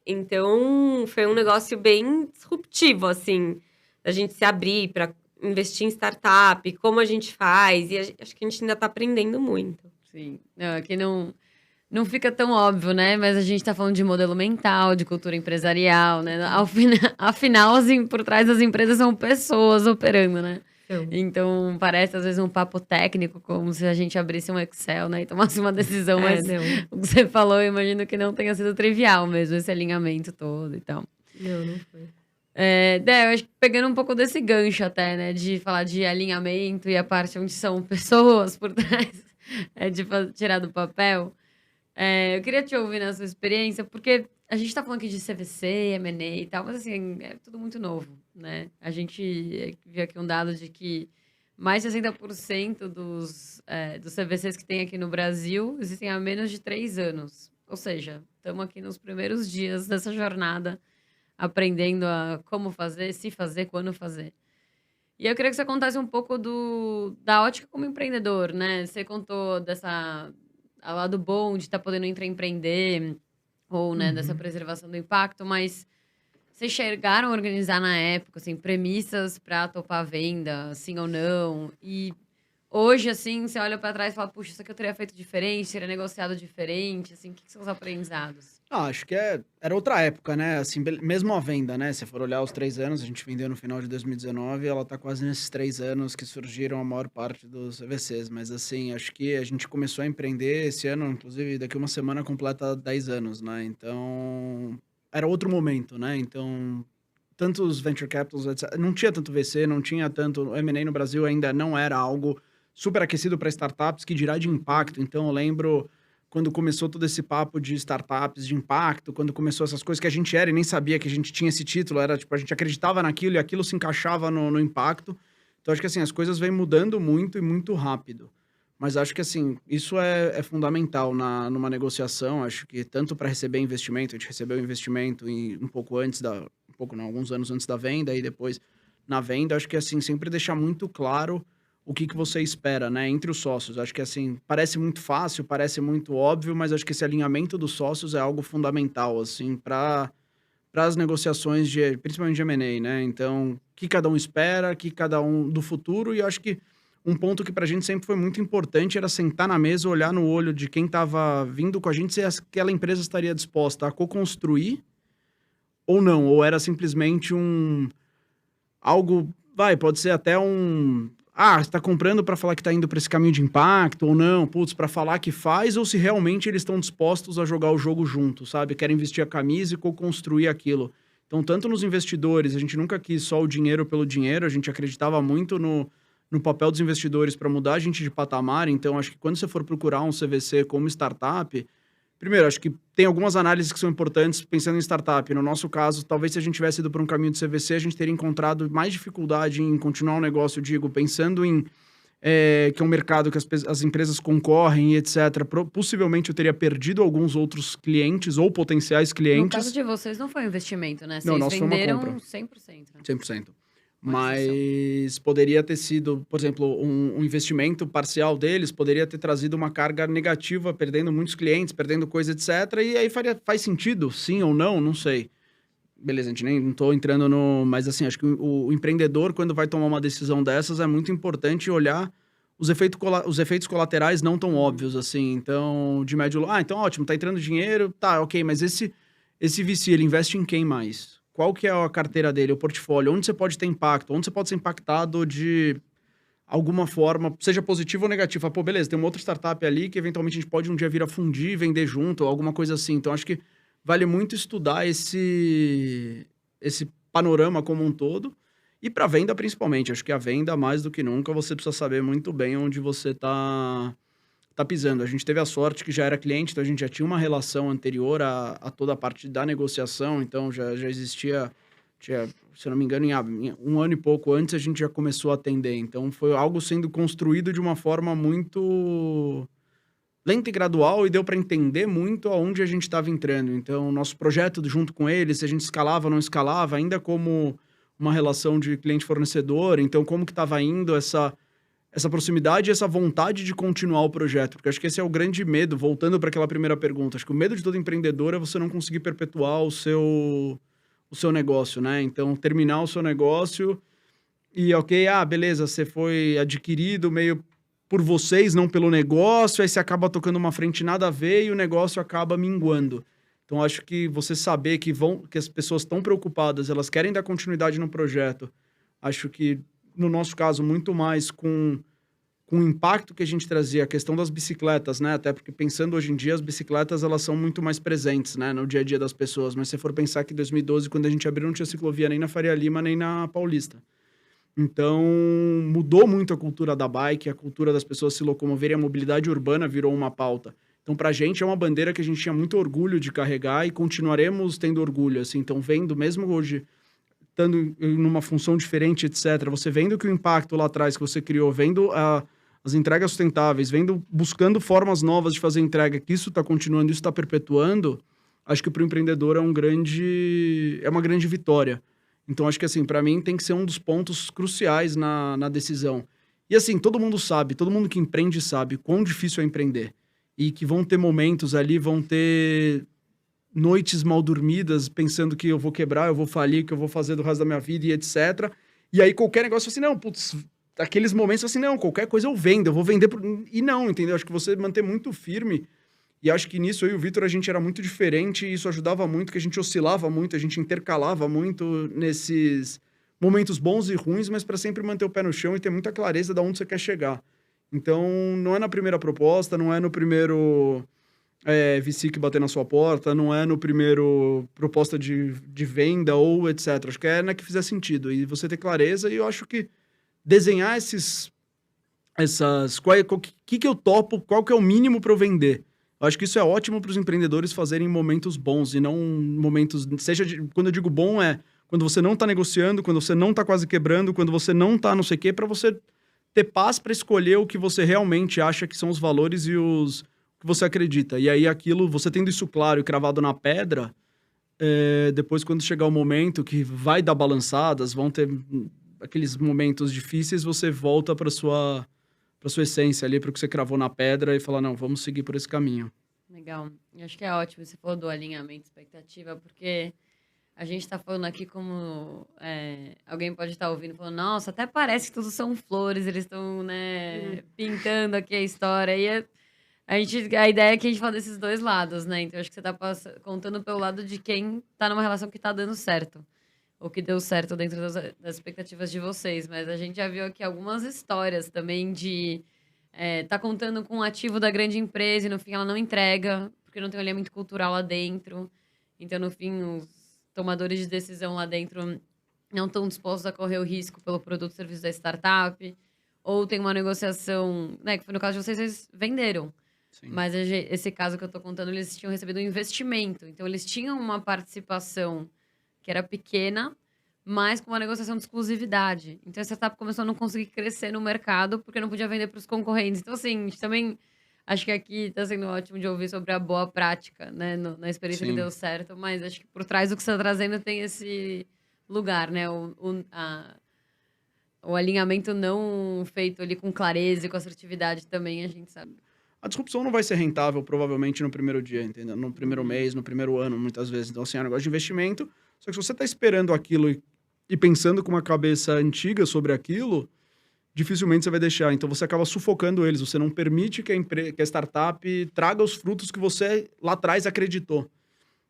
Speaker 3: Então, foi um negócio bem disruptivo, assim, da gente se abrir para investir em startup, como a gente faz, e acho que a gente ainda está aprendendo muito.
Speaker 1: Sim, aqui não fica tão óbvio, né? Mas a gente tá falando de modelo mental, de cultura empresarial, né? Afinal, por trás das empresas são pessoas operando, né? Então, parece às vezes um papo técnico, como se a gente abrisse um Excel, né? E tomasse uma decisão, mas o que você falou, eu imagino que não tenha sido trivial mesmo, esse alinhamento todo e tal.
Speaker 3: Não foi.
Speaker 1: Eu acho que pegando um pouco desse gancho até, né? De falar de alinhamento e a parte onde são pessoas por trás, de tirar do papel. Eu queria te ouvir na sua experiência, porque a gente tá falando aqui de CVC, M&A e tal, mas assim, é tudo muito novo, né? A gente viu aqui um dado de que mais de 60% dos CVCs que tem aqui no Brasil existem há menos de 3 anos. Ou seja, estamos aqui nos primeiros dias dessa jornada, aprendendo a como fazer, se fazer, quando fazer. E eu queria que você contasse um pouco da ótica como empreendedor, né? Você contou ao lado bom de estar podendo empreender, ou, né, dessa preservação do impacto, mas vocês chegaram a organizar na época, assim, premissas para topar a venda, sim ou não? E hoje, assim, você olha para trás e fala, puxa, isso aqui eu teria feito diferente, teria negociado diferente, assim, o que são os aprendizados?
Speaker 2: Acho que era outra época, né? Assim, mesmo a venda, né? Se for olhar os 3 anos, a gente vendeu no final de 2019, ela tá quase nesses 3 anos que surgiram a maior parte dos CVCs. Mas, assim, acho que a gente começou a empreender esse ano, inclusive daqui uma semana completa 10 anos, né? Então, era outro momento, né? Então, tantos venture capitals, etc. Não tinha tanto VC, não tinha tanto... O M&A no Brasil ainda não era algo super aquecido para startups, que dirá de impacto. Então, eu lembro... quando começou todo esse papo de startups, de impacto, quando começou essas coisas que a gente era e nem sabia que a gente tinha esse título, era tipo, a gente acreditava naquilo e aquilo se encaixava no impacto. Então, acho que assim, as coisas vêm mudando muito e muito rápido. Mas acho que assim, isso é fundamental numa negociação, acho que tanto para receber investimento, a gente recebeu investimento um pouco antes alguns anos antes da venda e depois na venda, acho que assim, sempre deixar muito claro o que você espera, né, entre os sócios. Acho que, assim, parece muito fácil, parece muito óbvio, mas acho que esse alinhamento dos sócios é algo fundamental, assim, para as negociações, principalmente de M&A, né? Então, o que cada um espera, o que cada um do futuro, e eu acho que um ponto que pra gente sempre foi muito importante era sentar na mesa, olhar no olho de quem estava vindo com a gente, se aquela empresa estaria disposta a co-construir ou não, ou era simplesmente algo, pode ser até você tá comprando para falar que tá indo para esse caminho de impacto ou não, para falar que faz, ou se realmente eles estão dispostos a jogar o jogo junto, sabe? Querem vestir a camisa e co-construir aquilo. Então, tanto nos investidores, a gente nunca quis só o dinheiro pelo dinheiro, a gente acreditava muito no papel dos investidores para mudar a gente de patamar. Então, acho que quando você for procurar um CVC como startup, primeiro, acho que tem algumas análises que são importantes pensando em startup. No nosso caso, talvez se a gente tivesse ido para um caminho de CVC, a gente teria encontrado mais dificuldade em continuar o negócio, pensando em que é um mercado que as empresas concorrem e etc. Possivelmente eu teria perdido alguns outros clientes ou potenciais clientes. No
Speaker 1: caso de vocês não foi um investimento, né?
Speaker 2: Vocês
Speaker 1: venderam
Speaker 2: foi uma compra.
Speaker 1: 100%. Né?
Speaker 2: 100%. Mas poderia ter sido, por exemplo, um investimento parcial deles, poderia ter trazido uma carga negativa, perdendo muitos clientes, perdendo coisa, etc. E aí faz sentido, sim ou não sei. Beleza, a gente não tô entrando no... Mas assim, acho que o empreendedor, quando vai tomar uma decisão dessas, é muito importante olhar os efeitos colaterais não tão óbvios, assim. Então, de médio... então ótimo, tá entrando dinheiro, tá, ok, mas esse VC, ele investe em quem mais? Qual que é a carteira dele, o portfólio? Onde você pode ter impacto? Onde você pode ser impactado de alguma forma, seja positivo ou negativo? Fala, pô, beleza, tem uma outra startup ali que eventualmente a gente pode um dia vir a fundir e vender junto, ou alguma coisa assim. Então, acho que vale muito estudar esse panorama como um todo. E para venda, principalmente. Acho que a venda, mais do que nunca, você precisa saber muito bem onde você tá pisando. A gente teve a sorte que já era cliente, então a gente já tinha uma relação anterior a toda a parte da negociação, então já existia, se eu não me engano, em 1 ano e pouco antes a gente já começou a atender. Então foi algo sendo construído de uma forma muito lenta e gradual, e deu para entender muito aonde a gente estava entrando. Então, nosso projeto junto com eles, se a gente escalava ou não escalava, ainda como uma relação de cliente-fornecedor, então como que estava indo essa proximidade e essa vontade de continuar o projeto. Porque acho que esse é o grande medo, voltando para aquela primeira pergunta. Acho que o medo de todo empreendedor é você não conseguir perpetuar o seu negócio, né? Então, terminar o seu negócio e, ok, beleza, você foi adquirido meio por vocês, não pelo negócio, aí você acaba tocando uma frente nada a ver e o negócio acaba minguando. Então, acho que você saber que as pessoas estão preocupadas, elas querem dar continuidade no projeto. Acho que, no nosso caso, muito mais com o impacto que a gente trazia, a questão das bicicletas, né? Até porque, pensando hoje em dia, as bicicletas, elas são muito mais presentes, né? No dia a dia das pessoas. Mas se for pensar que em 2012, quando a gente abriu, não tinha ciclovia nem na Faria Lima, nem na Paulista. Então, mudou muito a cultura da bike, a cultura das pessoas se locomoverem, a mobilidade urbana virou uma pauta. Então, pra gente, é uma bandeira que a gente tinha muito orgulho de carregar e continuaremos tendo orgulho, assim. Então, vendo, mesmo hoje, estando numa função diferente, etc., você vendo que o impacto lá atrás que você criou, vendo as entregas sustentáveis, buscando formas novas de fazer entrega, que isso está continuando, isso está perpetuando, acho que para o empreendedor é uma grande vitória. Então, acho que, assim, para mim, tem que ser um dos pontos cruciais na decisão. E, assim, todo mundo que empreende sabe quão difícil é empreender. E que vão ter momentos ali, vão ter noites mal dormidas, pensando que eu vou quebrar, eu vou falir, que eu vou fazer do resto da minha vida e etc. E aí, qualquer negócio, assim, não, putz, aqueles momentos, assim, não, qualquer coisa eu vendo, eu vou vender. E não, entendeu? Acho que você manter muito firme. E acho que nisso eu e o Vitor, a gente era muito diferente e isso ajudava muito, que a gente oscilava muito, a gente intercalava muito nesses momentos bons e ruins, mas para sempre manter o pé no chão e ter muita clareza de onde você quer chegar. Então, não é na primeira proposta, não é no primeiro VC que bater na sua porta, não é no primeiro proposta de venda ou etc. Acho que é na que fizer sentido. E você ter clareza, e eu acho que desenhar o que eu topo, qual que é o mínimo para eu vender. Eu acho que isso é ótimo para os empreendedores fazerem em momentos bons e não momentos... Quando eu digo bom, é quando você não está negociando, quando você não está quase quebrando, quando você não está não sei o quê, para você ter paz para escolher o que você realmente acha que são os valores e os que você acredita. E aí aquilo, você tendo isso claro e cravado na pedra, depois quando chegar o momento que vai dar balançadas, vão ter aqueles momentos difíceis, você volta para sua essência ali, para o que você cravou na pedra e falar, não, vamos seguir por esse caminho.
Speaker 1: Legal. Eu acho que é ótimo você falou do alinhamento expectativa, porque a gente está falando aqui como alguém pode estar ouvindo falando, nossa, até parece que tudo são flores, eles estão, né, pintando aqui a história. E a ideia é que a gente fala desses dois lados, né? Então, acho que você está contando pelo lado de quem está numa relação que está dando certo. Ou que deu certo dentro das expectativas de vocês. Mas a gente já viu aqui algumas histórias também de tá contando com um ativo da grande empresa e no fim ela não entrega, porque não tem um elemento cultural lá dentro. Então, no fim, os tomadores de decisão lá dentro não estão dispostos a correr o risco pelo produto ou serviço da startup. Ou tem uma negociação, né? Que foi no caso de vocês venderam.
Speaker 2: Sim.
Speaker 1: Mas esse caso que eu tô contando, eles tinham recebido um investimento. Então, eles tinham uma participação que era pequena, mas com uma negociação de exclusividade. Então, a startup começou a não conseguir crescer no mercado porque não podia vender para os concorrentes. Então, assim, a gente também acho que aqui está sendo ótimo de ouvir sobre a boa prática, né? Na experiência
Speaker 2: Sim.
Speaker 1: que deu certo, mas acho que por trás do que você está trazendo tem esse lugar, né? O alinhamento não feito ali com clareza e com assertividade também, a gente sabe.
Speaker 2: A disrupção não vai ser rentável, provavelmente, no primeiro dia, entendeu? No primeiro mês, no primeiro ano, muitas vezes. Então, assim, é um negócio de investimento. Só que se você está esperando aquilo e pensando com uma cabeça antiga sobre aquilo, dificilmente você vai deixar. Então, você acaba sufocando eles. Você não permite que a startup traga os frutos que você lá atrás acreditou.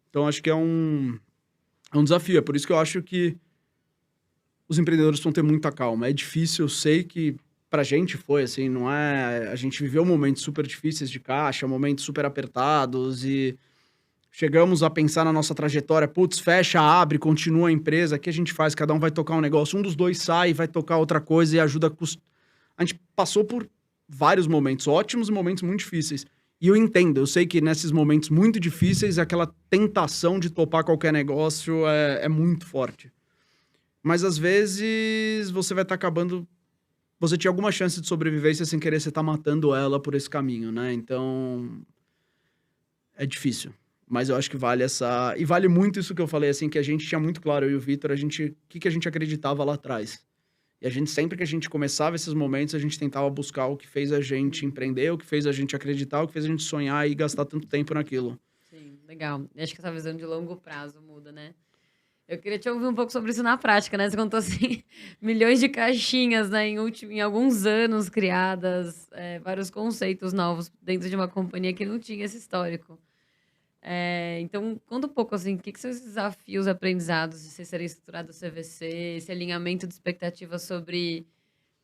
Speaker 2: Então, acho que é um desafio. É por isso que eu acho que os empreendedores vão ter muita calma. É difícil, eu sei que pra gente foi assim, não é... A gente viveu momentos super difíceis de caixa, momentos super apertados e chegamos a pensar na nossa trajetória, putz, fecha, abre, continua a empresa, o que a gente faz? Cada um vai tocar um negócio, um dos dois sai, vai tocar outra coisa e ajuda a gente passou por vários momentos ótimos e momentos muito difíceis. E eu entendo, eu sei que nesses momentos muito difíceis, aquela tentação de topar qualquer negócio é muito forte. Mas às vezes você vai estar acabando... Você tinha alguma chance de sobrevivência sem querer, você tá matando ela por esse caminho, né? Então, é difícil. Mas eu acho que vale essa... E vale muito isso que eu falei, assim, que a gente tinha muito claro, eu e o Vitor, o que a gente acreditava lá atrás. E a gente, sempre que a gente começava esses momentos, a gente tentava buscar o que fez a gente empreender, o que fez a gente acreditar, o que fez a gente sonhar e gastar tanto tempo naquilo.
Speaker 1: Sim, legal. E acho que essa visão de longo prazo muda, né? Eu queria te ouvir um pouco sobre isso na prática, né? Você contou, assim, milhões de caixinhas, né? Em alguns anos criadas, vários conceitos novos dentro de uma companhia que não tinha esse histórico. Então, conta um pouco, assim, o que são esses desafios aprendizados de ser estruturado o CVC, esse alinhamento de expectativas sobre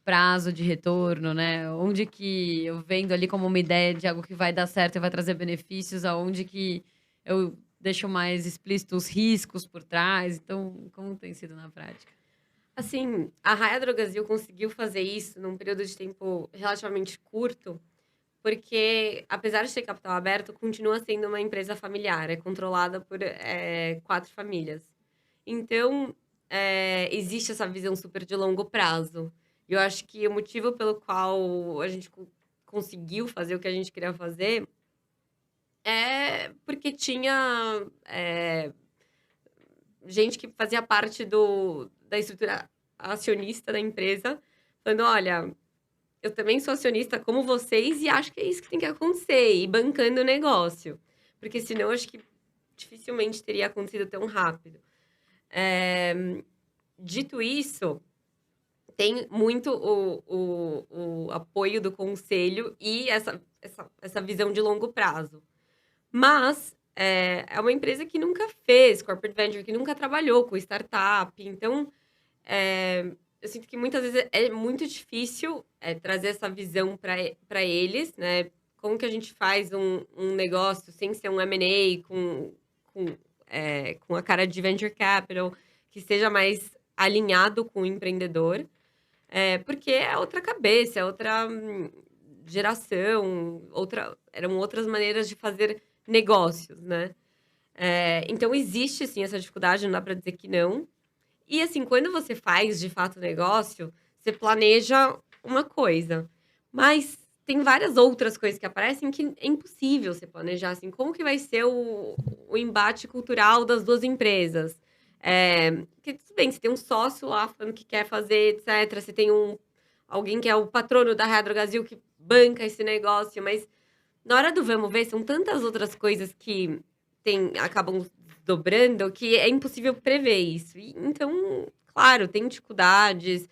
Speaker 1: prazo de retorno, né? Onde que eu vendo ali como uma ideia de algo que vai dar certo e vai trazer benefícios, aonde que eu deixo mais explícito os riscos por trás. Então, como tem sido na prática?
Speaker 3: Assim, a Raia Drogasil conseguiu fazer isso num período de tempo relativamente curto, porque, apesar de ter capital aberto, continua sendo uma empresa familiar, é controlada por 4 famílias. Então, existe essa visão super de longo prazo. E eu acho que o motivo pelo qual a gente conseguiu fazer o que a gente queria fazer é porque tinha gente que fazia parte da estrutura acionista da empresa, falando, olha, eu também sou acionista como vocês e acho que é isso que tem que acontecer, e bancando o negócio. Porque senão, acho que dificilmente teria acontecido tão rápido. Dito isso, tem muito o apoio do conselho e essa visão de longo prazo. Mas é uma empresa que nunca fez corporate venture, que nunca trabalhou com startup. Então, eu sinto que muitas vezes é muito difícil trazer essa visão para eles, né? Como que a gente faz um negócio sem ser um M&A com a cara de venture capital, que seja mais alinhado com o empreendedor. Porque é outra cabeça, é outra geração, eram outras maneiras de fazer negócios, né? Então, existe, sim, essa dificuldade, não dá para dizer que não. E, assim, quando você faz, de fato, negócio, você planeja uma coisa. Mas tem várias outras coisas que aparecem que é impossível você planejar, assim. Como que vai ser o embate cultural das duas empresas? Porque, tudo bem, você tem um sócio lá falando que quer fazer, etc. Você tem alguém que é o patrono da Raia Drogasil que banca esse negócio. Mas, na hora do vamos ver, são tantas outras coisas que acabam dobrando que é impossível prever isso. Então, claro, tem dificuldades.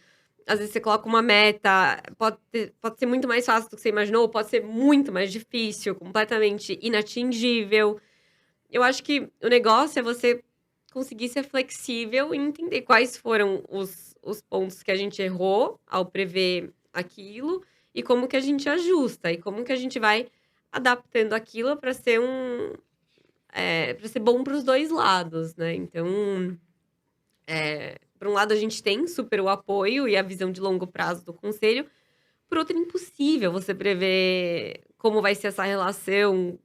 Speaker 3: Às vezes você coloca uma meta, pode ser muito mais fácil do que você imaginou, pode ser muito mais difícil, completamente inatingível. Eu acho que o negócio é você conseguir ser flexível e entender quais foram os pontos que a gente errou ao prever aquilo e como que a gente ajusta e como que a gente vai adaptando aquilo para ser para ser bom para os dois lados, né? Então, por um lado, a gente tem super o apoio e a visão de longo prazo do conselho, por outro, é impossível você prever como vai ser essa relação,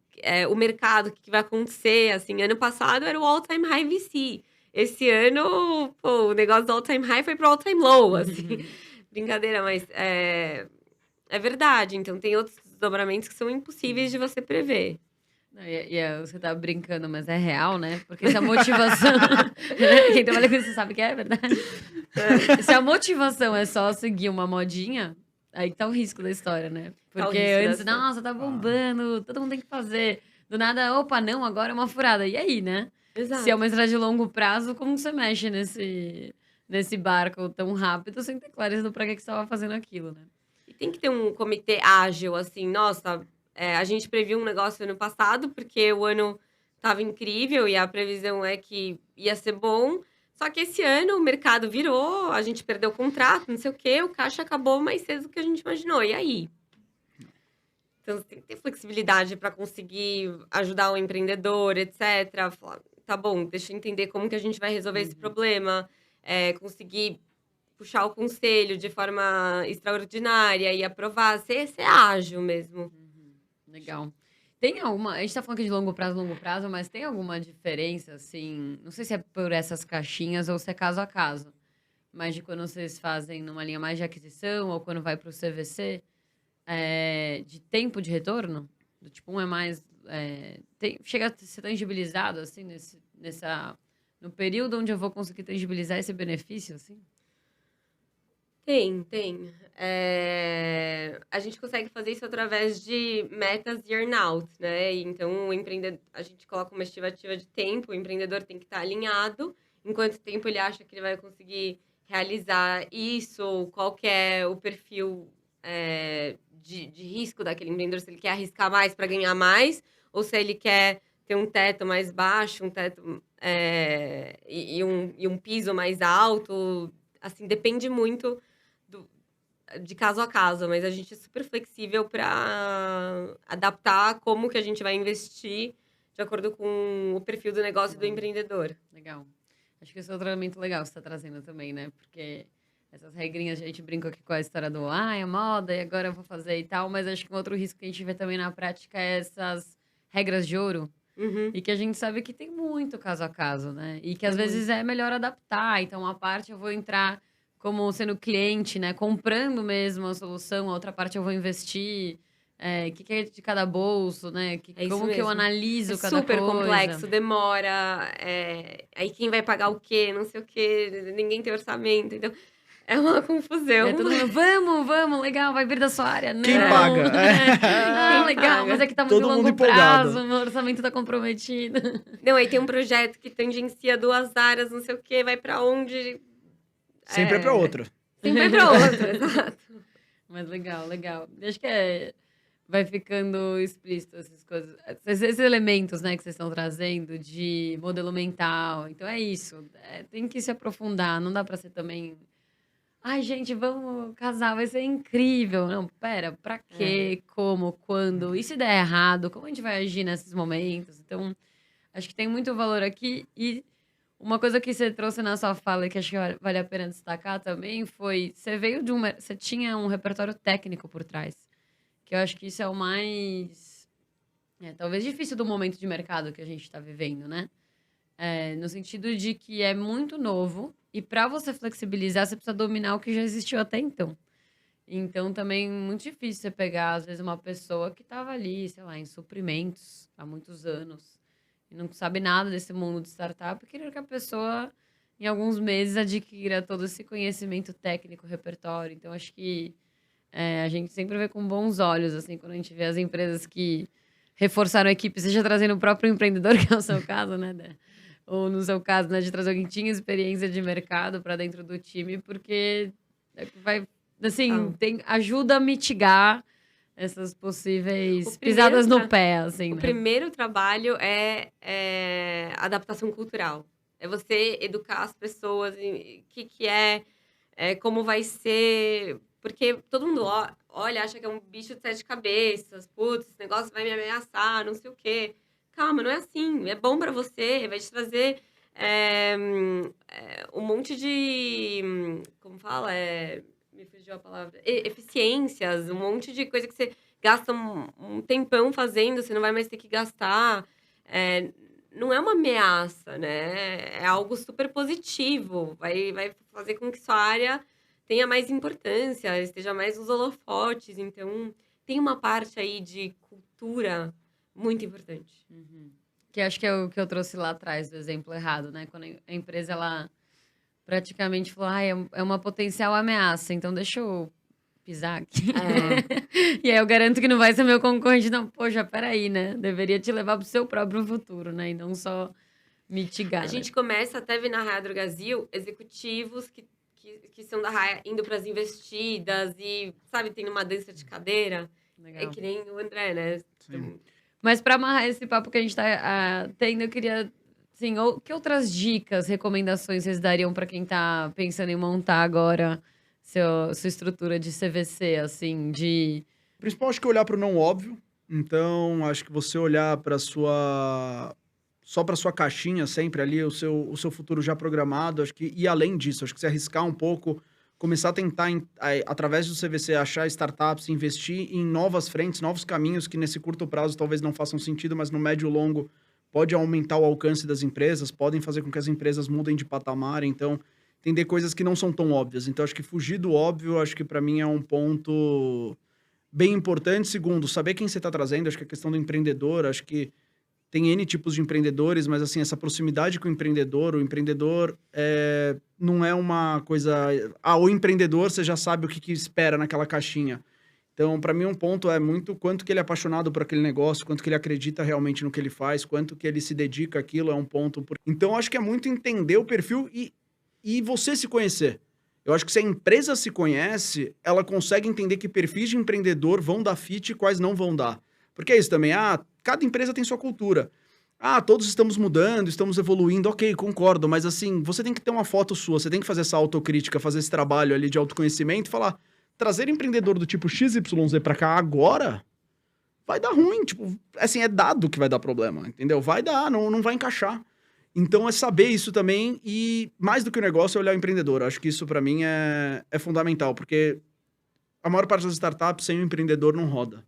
Speaker 3: o mercado, o que vai acontecer. Assim, ano passado era o all-time high VC. Esse ano, pô, o negócio do all-time high foi pro all-time low, assim. Brincadeira, mas é verdade. Então, tem outros desdobramentos que são impossíveis de você prever.
Speaker 1: Não, você tá brincando, mas é real, né? Porque se a motivação... Quem trabalha com isso sabe que é verdade. Se a motivação é só seguir uma modinha, aí que tá o risco da história, né? Porque antes, nossa, tá bombando, todo mundo tem que fazer. Do nada, opa, não, agora é uma furada. E aí, né?
Speaker 3: Exato.
Speaker 1: Se é uma estratégia de longo prazo, como você mexe nesse barco tão rápido sem ter clareza do pra que você estava fazendo aquilo, né?
Speaker 3: E tem que ter um comitê ágil, assim, nossa, a gente previu um negócio ano passado, porque o ano estava incrível e a previsão é que ia ser bom. Só que esse ano o mercado virou, a gente perdeu o contrato, não sei o quê, o caixa acabou mais cedo do que a gente imaginou. E aí? Então, você tem que ter flexibilidade para conseguir ajudar o empreendedor, etc. Falar, tá bom, deixa eu entender como que a gente vai resolver esse problema. Conseguir puxar o conselho de forma extraordinária e aprovar. Ser ágil mesmo.
Speaker 1: Legal. Tem alguma. A gente tá falando aqui de longo prazo, mas tem alguma diferença, assim? Não sei se é por essas caixinhas ou se é caso a caso. Mas de quando vocês fazem numa linha mais de aquisição ou quando vai para o CVC, de tempo de retorno? Do tipo, um é mais. Chega a ser tangibilizado, assim, no período onde eu vou conseguir tangibilizar esse benefício, assim?
Speaker 3: Tem. A gente consegue fazer isso através de metas de earnout, né? Então, a gente coloca uma estimativa de tempo, o empreendedor tem que estar alinhado, em quanto tempo ele acha que ele vai conseguir realizar isso, qual que é o perfil de risco daquele empreendedor, se ele quer arriscar mais para ganhar mais, ou se ele quer ter um teto mais baixo, um teto e um piso mais alto. Assim, depende muito de caso a caso, mas a gente é super flexível para adaptar como que a gente vai investir de acordo com o perfil do negócio do empreendedor.
Speaker 1: Legal. Acho que esse é outro elemento legal que você está trazendo também, né? Porque essas regrinhas, a gente brinca aqui com a história do é moda, e agora eu vou fazer e tal, mas acho que um outro risco que a gente vê também na prática é essas regras de ouro. E que a gente sabe que tem muito caso a caso, né? E que às vezes é melhor adaptar. Então, uma parte eu vou entrar como sendo cliente, né? Comprando mesmo a solução, a outra parte eu vou investir. O que é de cada bolso, né?
Speaker 3: É isso
Speaker 1: Como que eu
Speaker 3: mesmo.
Speaker 1: analiso cada
Speaker 3: Super
Speaker 1: coisa.
Speaker 3: complexo, demora. Aí quem vai pagar o quê? Não sei o quê. Ninguém tem orçamento. Então, é uma confusão.
Speaker 1: Todo mundo, vamos, legal, vai vir da sua área. Não.
Speaker 2: Quem paga?
Speaker 1: Ah, legal,
Speaker 3: paga?
Speaker 1: mas é que tá muito
Speaker 2: Todo mundo
Speaker 1: longo
Speaker 2: empolgado.
Speaker 1: prazo, meu orçamento tá comprometido.
Speaker 3: Não, aí tem um projeto que tangencia 2 áreas, não sei o quê, vai para onde.
Speaker 2: Sempre é para outro.
Speaker 3: Sempre é para outro, exato.
Speaker 1: Mas legal. Acho que vai ficando explícito essas coisas. Esses elementos, né, que vocês estão trazendo de modelo mental. Então é isso. Tem que se aprofundar. Não dá pra ser também. Ai, gente, vamos casar, vai ser incrível. Não, pera, pra quê? Como? Quando? E se der errado? Como a gente vai agir nesses momentos? Então, acho que tem muito valor aqui. E uma coisa que você trouxe na sua fala, que acho que vale a pena destacar também, foi você veio de você tinha um repertório técnico por trás. Que eu acho que isso é o mais, talvez difícil do momento de mercado que a gente está vivendo, né? No sentido de que é muito novo e para você flexibilizar, você precisa dominar o que já existiu até então. Então, também muito difícil você pegar, às vezes, uma pessoa que estava ali, sei lá, em suprimentos há muitos anos e não sabe nada desse mundo de startup, e querer que a pessoa, em alguns meses, adquira todo esse conhecimento técnico, repertório. Então, acho que a gente sempre vê com bons olhos, assim, quando a gente vê as empresas que reforçaram a equipe, seja trazendo o próprio empreendedor, que é o seu caso, né, Dé? Ou no seu caso, né, de trazer alguém que tinha experiência de mercado para dentro do time, porque vai, assim, ajuda a mitigar essas possíveis pisadas no pé, assim,
Speaker 3: O
Speaker 1: né?
Speaker 3: primeiro trabalho é adaptação cultural. É você educar as pessoas em que como vai ser. Porque todo mundo olha, acha que é um bicho de 7 cabeças. Putz, esse negócio vai me ameaçar, não sei o quê. Calma, não é assim. É bom para você, vai te trazer um monte de. Como fala? Me fugiu a palavra. Eficiências, um monte de coisa que você gasta um tempão fazendo, você não vai mais ter que gastar. Não é uma ameaça, né? É algo super positivo. Vai fazer com que sua área tenha mais importância, esteja mais nos holofotes. Então, tem uma parte aí de cultura muito importante.
Speaker 1: Que acho que é o que eu trouxe lá atrás, do exemplo errado, né? Quando a empresa, ela praticamente falou, é uma potencial ameaça, então deixa eu pisar aqui. E aí eu garanto que não vai ser meu concorrente, não. Poxa, peraí, né? Deveria te levar pro seu próprio futuro, né? E não só mitigar,
Speaker 3: A
Speaker 1: né?
Speaker 3: gente começa até ver na Raia Drogasil executivos que são da Raia indo para as investidas e, sabe, tendo uma dança de cadeira. É
Speaker 1: Legal.
Speaker 3: que nem o André, né?
Speaker 2: Sim.
Speaker 1: Mas para amarrar esse papo que a gente tá tendo, eu queria, assim, que outras dicas, recomendações vocês dariam para quem tá pensando em montar agora sua estrutura de CVC, assim, de...
Speaker 2: O principal, acho que é olhar para o não óbvio. Então, acho que você olhar para sua só para sua caixinha sempre ali, o seu futuro já programado, acho que e além disso, acho que se arriscar um pouco, começar a tentar através do CVC achar startups, investir em novas frentes, novos caminhos que nesse curto prazo talvez não façam sentido, mas no médio e longo pode aumentar o alcance das empresas, podem fazer com que as empresas mudem de patamar, então entender coisas que não são tão óbvias. Então acho que fugir do óbvio, acho que para mim é um ponto bem importante. Segundo, saber quem você está trazendo. Acho que a questão do empreendedor, acho que tem N tipos de empreendedores, mas assim, essa proximidade com o empreendedor não é uma coisa... Ah, o empreendedor, você já sabe o que espera naquela caixinha. Então, para mim, um ponto é muito quanto que ele é apaixonado por aquele negócio, quanto que ele acredita realmente no que ele faz, quanto que ele se dedica àquilo, é um ponto. Então, acho que é muito entender o perfil e você se conhecer. Eu acho que se a empresa se conhece, ela consegue entender que perfis de empreendedor vão dar fit e quais não vão dar. Porque é isso também, cada empresa tem sua cultura. Todos estamos mudando, estamos evoluindo, ok, concordo, mas assim, você tem que ter uma foto sua, você tem que fazer essa autocrítica, fazer esse trabalho ali de autoconhecimento e falar, trazer empreendedor do tipo XYZ pra cá agora vai dar ruim, tipo, assim, é dado que vai dar problema, entendeu? Vai dar, não vai encaixar. Então é saber isso também e mais do que o negócio é olhar o empreendedor. Acho que isso pra mim é fundamental, porque a maior parte das startups sem o empreendedor não roda.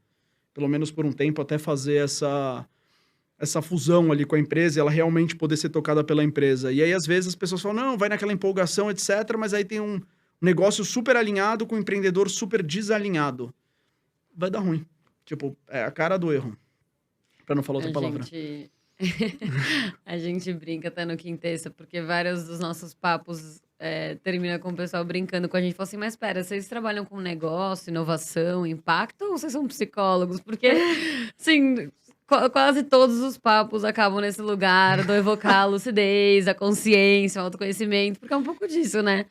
Speaker 2: Pelo menos por um tempo, até fazer essa fusão ali com a empresa e ela realmente poder ser tocada pela empresa. E aí, às vezes, as pessoas falam, não, vai naquela empolgação, etc. Mas aí tem um negócio super alinhado com um empreendedor super desalinhado. Vai dar ruim. Tipo, é a cara do erro. Pra não falar outra palavra.
Speaker 1: A gente brinca até no Quintessa, porque vários dos nossos papos termina com o pessoal brincando com a gente. Fala assim, mas espera, vocês trabalham com negócio, inovação, impacto ou vocês são psicólogos? Porque, assim, quase todos os papos acabam nesse lugar do evocar a lucidez, a consciência, o autoconhecimento, porque é um pouco disso, né?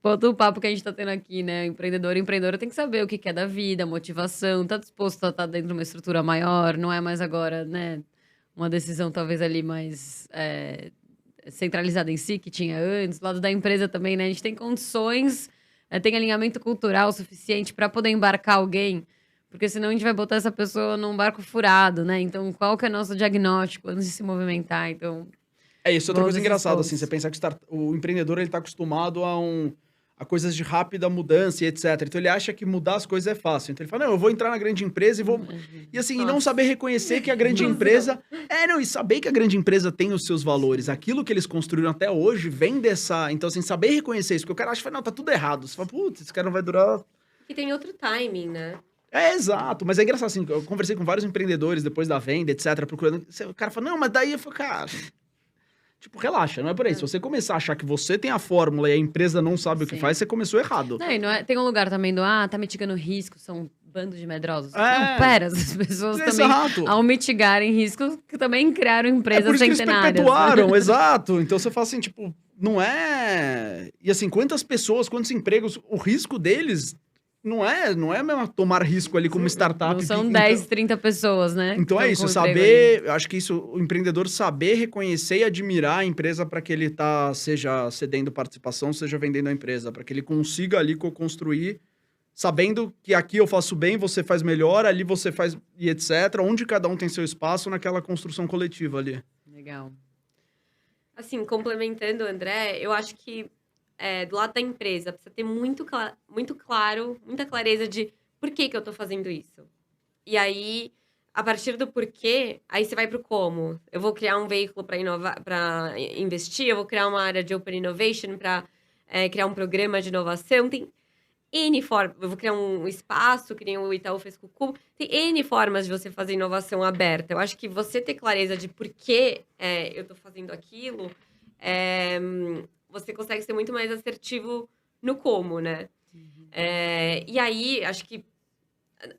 Speaker 1: Todo o papo que a gente tá tendo aqui, né? Empreendedor e empreendedora tem que saber o que quer da vida, motivação, tá disposto a estar dentro de uma estrutura maior, não é mais agora, né? Uma decisão talvez ali mais centralizada em si, que tinha antes. Do lado da empresa também, né? A gente tem condições, tem alinhamento cultural suficiente para poder embarcar alguém, porque senão a gente vai botar essa pessoa num barco furado, né? Então, qual que é o nosso diagnóstico antes de se movimentar? Então,
Speaker 2: é isso, outra coisa engraçada, assim, você pensar que o empreendedor, ele tá acostumado a coisas de rápida mudança e etc. Então, ele acha que mudar as coisas é fácil. Então, ele fala, não, eu vou entrar na grande empresa e vou... E assim, e não saber reconhecer que a grande empresa... e saber que a grande empresa tem os seus valores. Aquilo que eles construíram até hoje vem dessa... Então, assim, saber reconhecer isso. Porque o cara acha que, não, tá tudo errado. Você fala, putz, esse cara não vai durar...
Speaker 3: E tem outro timing, né?
Speaker 2: Exato. Mas é engraçado, assim, eu conversei com vários empreendedores depois da venda, etc, procurando... O cara fala, não, mas daí eu falo, cara... Tipo, relaxa, não é por aí. Se você começar a achar que você tem a fórmula e a empresa não sabe o que faz, você começou errado.
Speaker 1: Não, e não é, tem um lugar também do, tá mitigando risco, são um bando de medrosos. Não, pera, as pessoas também, ao mitigarem riscos, que também criaram empresas centenárias.
Speaker 2: Por isso que eles perpetuaram, exato. Então você fala assim, tipo, não é... E assim, quantas pessoas, quantos empregos, o risco deles... Não é mesmo tomar risco ali como startup.
Speaker 1: Não são 10, 30 pessoas, né?
Speaker 2: Então é isso, saber... Eu acho que isso, o empreendedor saber reconhecer e admirar a empresa para que ele seja cedendo participação, seja vendendo a empresa, para que ele consiga ali co-construir, sabendo que aqui eu faço bem, você faz melhor, ali você faz e etc. Onde cada um tem seu espaço naquela construção coletiva ali.
Speaker 1: Legal.
Speaker 3: Assim, complementando o André, eu acho que do lado da empresa, precisa ter muito claro, muita clareza de por que eu tô fazendo isso. E aí, a partir do porquê, aí você vai pro como. Eu vou criar um veículo para investir, eu vou criar uma área de Open Innovation para criar um programa de inovação. Tem N formas. Eu vou criar um espaço, que nem o Itaú fez com o Cubo. Tem N formas de você fazer inovação aberta. Eu acho que você ter clareza de por que eu tô fazendo aquilo... você consegue ser muito mais assertivo no como, né? Uhum. E aí, acho que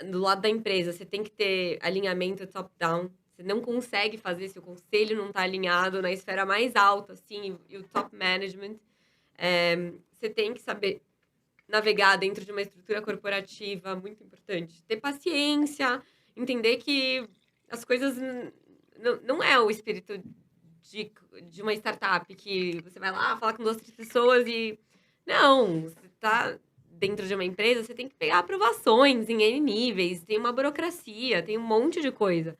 Speaker 3: do lado da empresa, você tem que ter alinhamento top-down. Você não consegue fazer se o conselho não está alinhado na esfera mais alta, assim, e o top management. Você tem que saber navegar dentro de uma estrutura corporativa, muito importante. Ter paciência, entender que as coisas não é o espírito de uma startup, que você vai lá falar com 2, 3 pessoas e... Não, você tá dentro de uma empresa, você tem que pegar aprovações em N níveis, tem uma burocracia, tem um monte de coisa.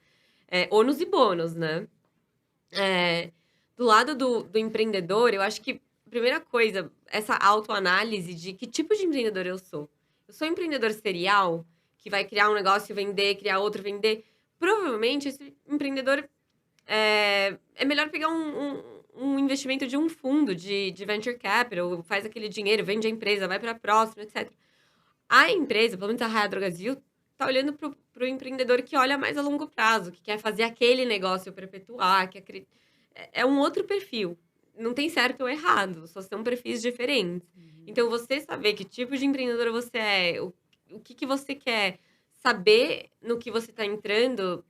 Speaker 3: Ônus e bônus, né? Do lado do empreendedor, eu acho que a primeira coisa, essa autoanálise de que tipo de empreendedor eu sou. Eu sou empreendedor serial, que vai criar um negócio e vender, criar outro, vender. Provavelmente, esse empreendedor é melhor pegar um investimento de um fundo de venture capital, faz aquele dinheiro, vende a empresa, vai para a próxima, etc. A empresa, pelo menos a Raia Drogasil, tá olhando pro empreendedor que olha mais a longo prazo, que quer fazer aquele negócio perpetuar, é um outro perfil. Não tem certo ou errado, só são perfis diferentes. Então, você saber que tipo de empreendedor você é, o que você quer, saber no que você está entrando,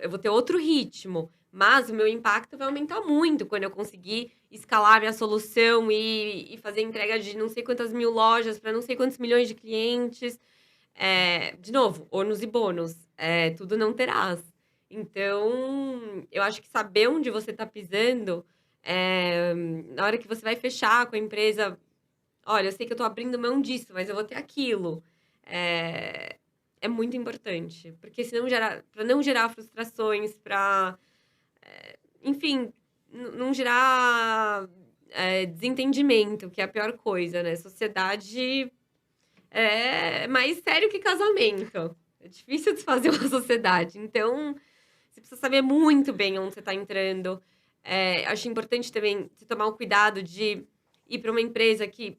Speaker 3: eu vou ter outro ritmo. Mas o meu impacto vai aumentar muito quando eu conseguir escalar minha solução e fazer entrega de não sei quantas mil lojas para não sei quantos milhões de clientes. De novo, ônus e bônus. Tudo não terás. Então, eu acho que saber onde você está pisando, na hora que você vai fechar com a empresa, olha, eu sei que eu estou abrindo mão disso, mas eu vou ter aquilo. É muito importante, porque senão para não gerar frustrações, para, enfim, não gerar desentendimento, que é a pior coisa, né? Sociedade é mais sério que casamento. É difícil desfazer uma sociedade. Então, você precisa saber muito bem onde você está entrando. Acho importante também você tomar o cuidado de ir para uma empresa que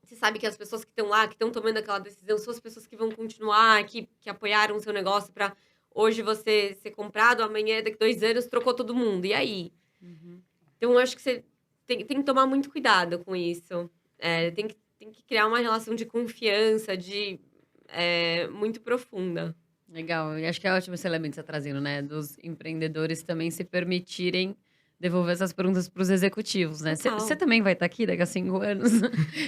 Speaker 3: você sabe que as pessoas que estão lá, que estão tomando aquela decisão, são as pessoas que vão continuar, que apoiaram o seu negócio para hoje você ser comprado, amanhã, daqui 2 anos, trocou todo mundo. E aí? Então, eu acho que você tem que tomar muito cuidado com isso. Tem que criar uma relação de confiança, muito profunda.
Speaker 1: Legal, e acho que é ótimo esse elemento que você está trazendo, né? Dos empreendedores também se permitirem devolver essas perguntas para os executivos, né?
Speaker 3: Total.
Speaker 1: Você também vai estar aqui daqui a 5 anos?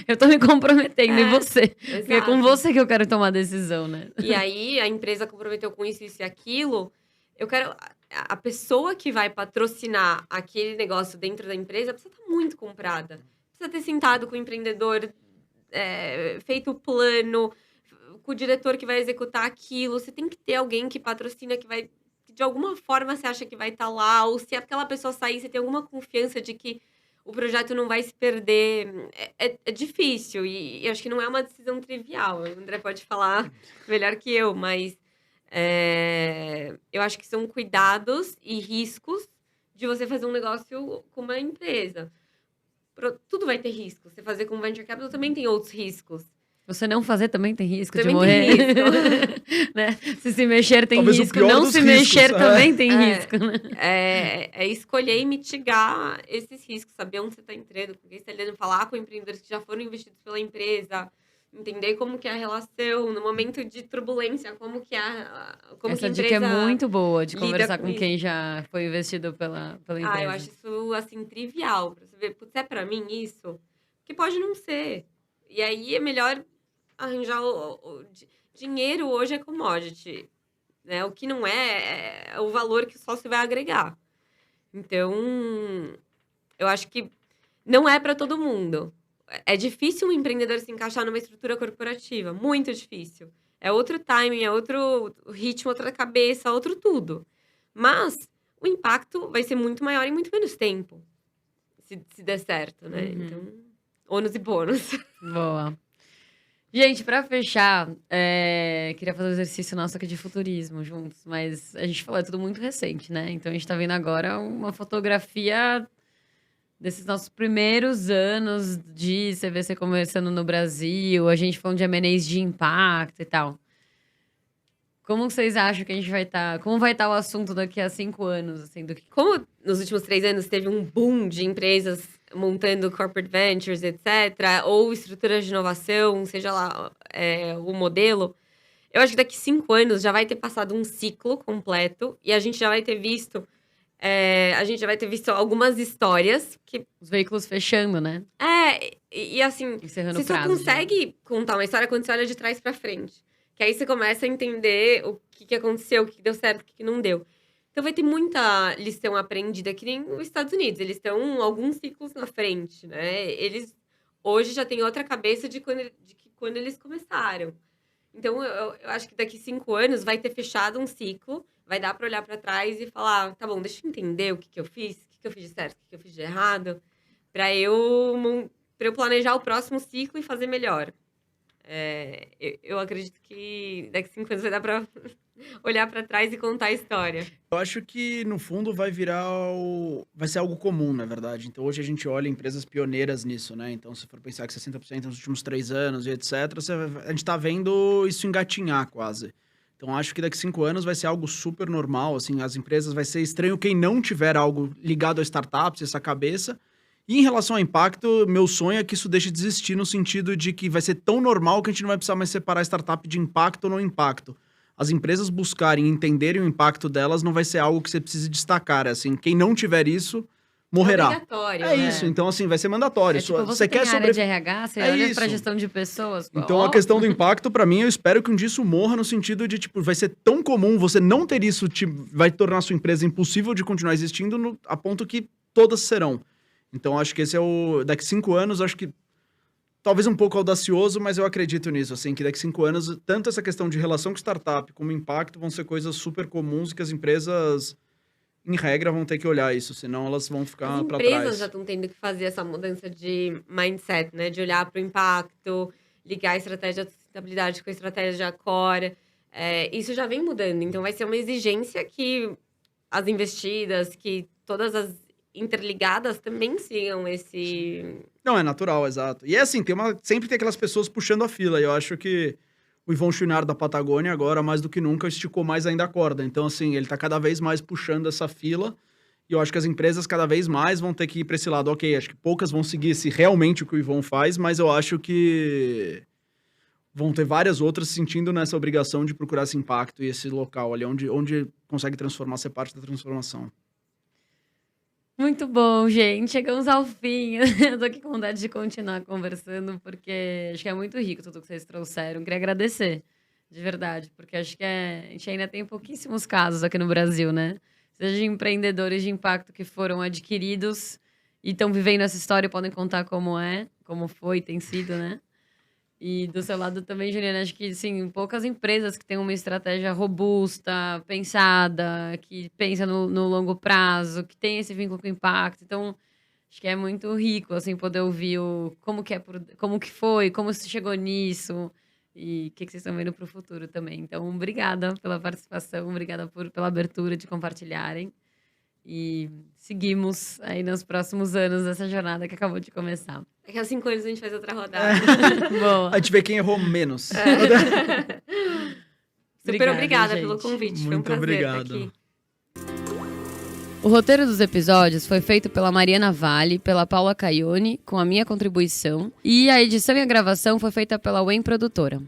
Speaker 1: Eu tô me comprometendo, e você? Porque é com
Speaker 3: Exato.
Speaker 1: você que eu quero tomar a decisão, né?
Speaker 3: E aí, a empresa comprometeu com isso e aquilo. Eu quero... A pessoa que vai patrocinar aquele negócio dentro da empresa precisa estar muito comprada. Precisa ter sentado com o empreendedor, feito o plano, com o diretor que vai executar aquilo. Você tem que ter alguém que patrocina, que de alguma forma você acha que vai estar lá, ou se aquela pessoa sair, você tem alguma confiança de que o projeto não vai se perder. É difícil, e acho que não é uma decisão trivial. O André pode falar melhor que eu, mas eu acho que são cuidados e riscos de você fazer um negócio com uma empresa. Tudo vai ter risco. Você fazer com venture capital também tem outros riscos.
Speaker 1: Você não fazer também tem risco
Speaker 3: Também
Speaker 1: de morrer.
Speaker 3: tem risco.
Speaker 1: Né? Se mexer tem
Speaker 2: Talvez o
Speaker 1: risco,
Speaker 2: pior
Speaker 1: não
Speaker 2: dos
Speaker 1: se
Speaker 2: riscos,
Speaker 1: mexer também tem risco, né?
Speaker 3: Escolher e mitigar esses riscos, saber onde você está entrando, com quem você está lidando, falar com empreendedores que já foram investidos pela empresa, entender como que é a relação, no momento de turbulência, como que como
Speaker 1: Essa
Speaker 3: que a
Speaker 1: dica é
Speaker 3: empresa
Speaker 1: muito boa, de
Speaker 3: lida
Speaker 1: conversar
Speaker 3: com
Speaker 1: com
Speaker 3: isso.
Speaker 1: quem já foi investido pela empresa.
Speaker 3: Eu acho isso, assim, trivial. Pra você ver, putz, é pra mim isso? Que pode não ser. E aí, é melhor arranjar dinheiro hoje é commodity, né? O que não é o valor que só se vai agregar. Então, eu acho que não é para todo mundo. É difícil um empreendedor se encaixar numa estrutura corporativa, muito difícil. É outro timing, é outro ritmo, outra cabeça, outro tudo. Mas o impacto vai ser muito maior em muito menos tempo, se der certo, né? Então, ônus e bônus.
Speaker 1: Boa. Gente, pra fechar, queria fazer um exercício nosso aqui de futurismo juntos, mas a gente falou, é tudo muito recente, né? Então a gente tá vendo agora uma fotografia desses nossos primeiros anos de CVC começando no Brasil, a gente falando de M&As de impacto e tal. Como vocês acham que a gente vai estar... Como vai estar o assunto daqui a 5 anos, assim, do que...
Speaker 3: Como nos últimos 3 anos teve um boom de empresas montando corporate ventures, etc., ou estruturas de inovação, seja lá o modelo, Eu acho que daqui 5 anos já vai ter passado um ciclo completo e a gente já vai ter visto algumas histórias que
Speaker 1: Os veículos fechando, né?
Speaker 3: assim,
Speaker 1: Encerrando
Speaker 3: você
Speaker 1: o
Speaker 3: só
Speaker 1: prazo.
Speaker 3: consegue contar uma história quando você olha de trás pra frente. Que aí você começa a entender o que aconteceu, o que deu certo, o que não deu. Então vai ter muita lição aprendida, que nem os Estados Unidos. Eles estão alguns ciclos na frente, né? Eles hoje já têm outra cabeça de quando eles começaram. Então eu acho que daqui 5 anos vai ter fechado um ciclo, vai dar pra olhar pra trás e falar, tá bom, deixa eu entender o que eu fiz, o que eu fiz de certo, o que eu fiz de errado, pra eu planejar o próximo ciclo e fazer melhor. Eu acredito que daqui 5 anos vai dar pra olhar pra trás e contar a história.
Speaker 2: Eu acho que, no fundo, vai ser algo comum, na verdade. Então, hoje a gente olha empresas pioneiras nisso, né? Então, se for pensar que 60% nos últimos 3 anos e etc., a gente tá vendo isso engatinhar quase. Então, acho que daqui 5 anos vai ser algo super normal, assim, as empresas vai ser estranho quem não tiver algo ligado a startups, essa cabeça. E em relação ao impacto, meu sonho é que isso deixe de existir no sentido de que vai ser tão normal que a gente não vai precisar mais separar startup de impacto ou não impacto. As empresas buscarem entenderem o impacto delas não vai ser algo que você precise destacar. Assim, quem não tiver isso, morrerá.
Speaker 3: Obrigatório,
Speaker 2: É
Speaker 3: né?
Speaker 2: isso, então assim, vai ser mandatório.
Speaker 1: Tipo,
Speaker 2: Você
Speaker 1: tem
Speaker 2: quer
Speaker 1: área de RH, você olha
Speaker 2: isso.
Speaker 1: pra gestão de pessoas.
Speaker 2: Então, a questão do impacto, pra mim, eu espero que um dia isso morra no sentido de, tipo, vai ser tão comum, você não ter isso vai tornar a sua empresa impossível de continuar existindo a ponto que todas serão. Então, acho que esse é daqui 5 anos, acho que talvez um pouco audacioso, mas eu acredito nisso, assim, que daqui 5 anos, tanto essa questão de relação com startup como impacto vão ser coisas super comuns que as empresas, em regra, vão ter que olhar isso, senão elas vão ficar para
Speaker 3: As
Speaker 2: trás.
Speaker 3: empresas já estão tendo que fazer essa mudança de mindset, né? De olhar para o impacto, ligar a estratégia de sustentabilidade com a estratégia core. Isso já vem mudando, então vai ser uma exigência que as investidas, que todas as interligadas também sigam esse...
Speaker 2: Não, é natural, exato. E é assim, sempre tem aquelas pessoas puxando a fila, e eu acho que o Yvon Chouinard da Patagônia agora, mais do que nunca, esticou mais ainda a corda. Então, assim, ele tá cada vez mais puxando essa fila, e eu acho que as empresas cada vez mais vão ter que ir pra esse lado. Ok, acho que poucas vão seguir realmente o que o Yvon faz, mas eu acho que vão ter várias outras sentindo nessa obrigação de procurar esse impacto e esse local ali, onde consegue transformar, ser parte da transformação.
Speaker 1: Muito bom, gente. Chegamos ao fim. Eu tô aqui com vontade de continuar conversando, porque acho que é muito rico tudo que vocês trouxeram. Queria agradecer, de verdade, porque acho que a gente ainda tem pouquíssimos casos aqui no Brasil, né? Seja de empreendedores de impacto que foram adquiridos e estão vivendo essa história e podem contar como foi, tem sido, né? E do seu lado também, Juliana, acho que, sim, poucas empresas que têm uma estratégia robusta, pensada, que pensa no longo prazo, que tem esse vínculo com o impacto. Então, acho que é muito rico, assim, poder ouvir como que foi, como se chegou nisso e o que vocês estão vendo para o futuro também. Então, obrigada pela participação, obrigada pela abertura de compartilharem. E seguimos aí nos próximos anos dessa jornada que acabou de começar.
Speaker 3: Daqui a 5 anos a gente faz outra rodada.
Speaker 1: Boa.
Speaker 2: A gente vê quem errou menos.
Speaker 3: Super obrigada
Speaker 1: gente.
Speaker 3: pelo convite. Foi um
Speaker 2: Muito
Speaker 3: prazer
Speaker 2: obrigado.
Speaker 3: estar aqui.
Speaker 1: O roteiro dos episódios foi feito pela Mariana Vale, pela Paula Caione, com a minha contribuição. E a edição e a gravação foi feita pela Wen Produtora.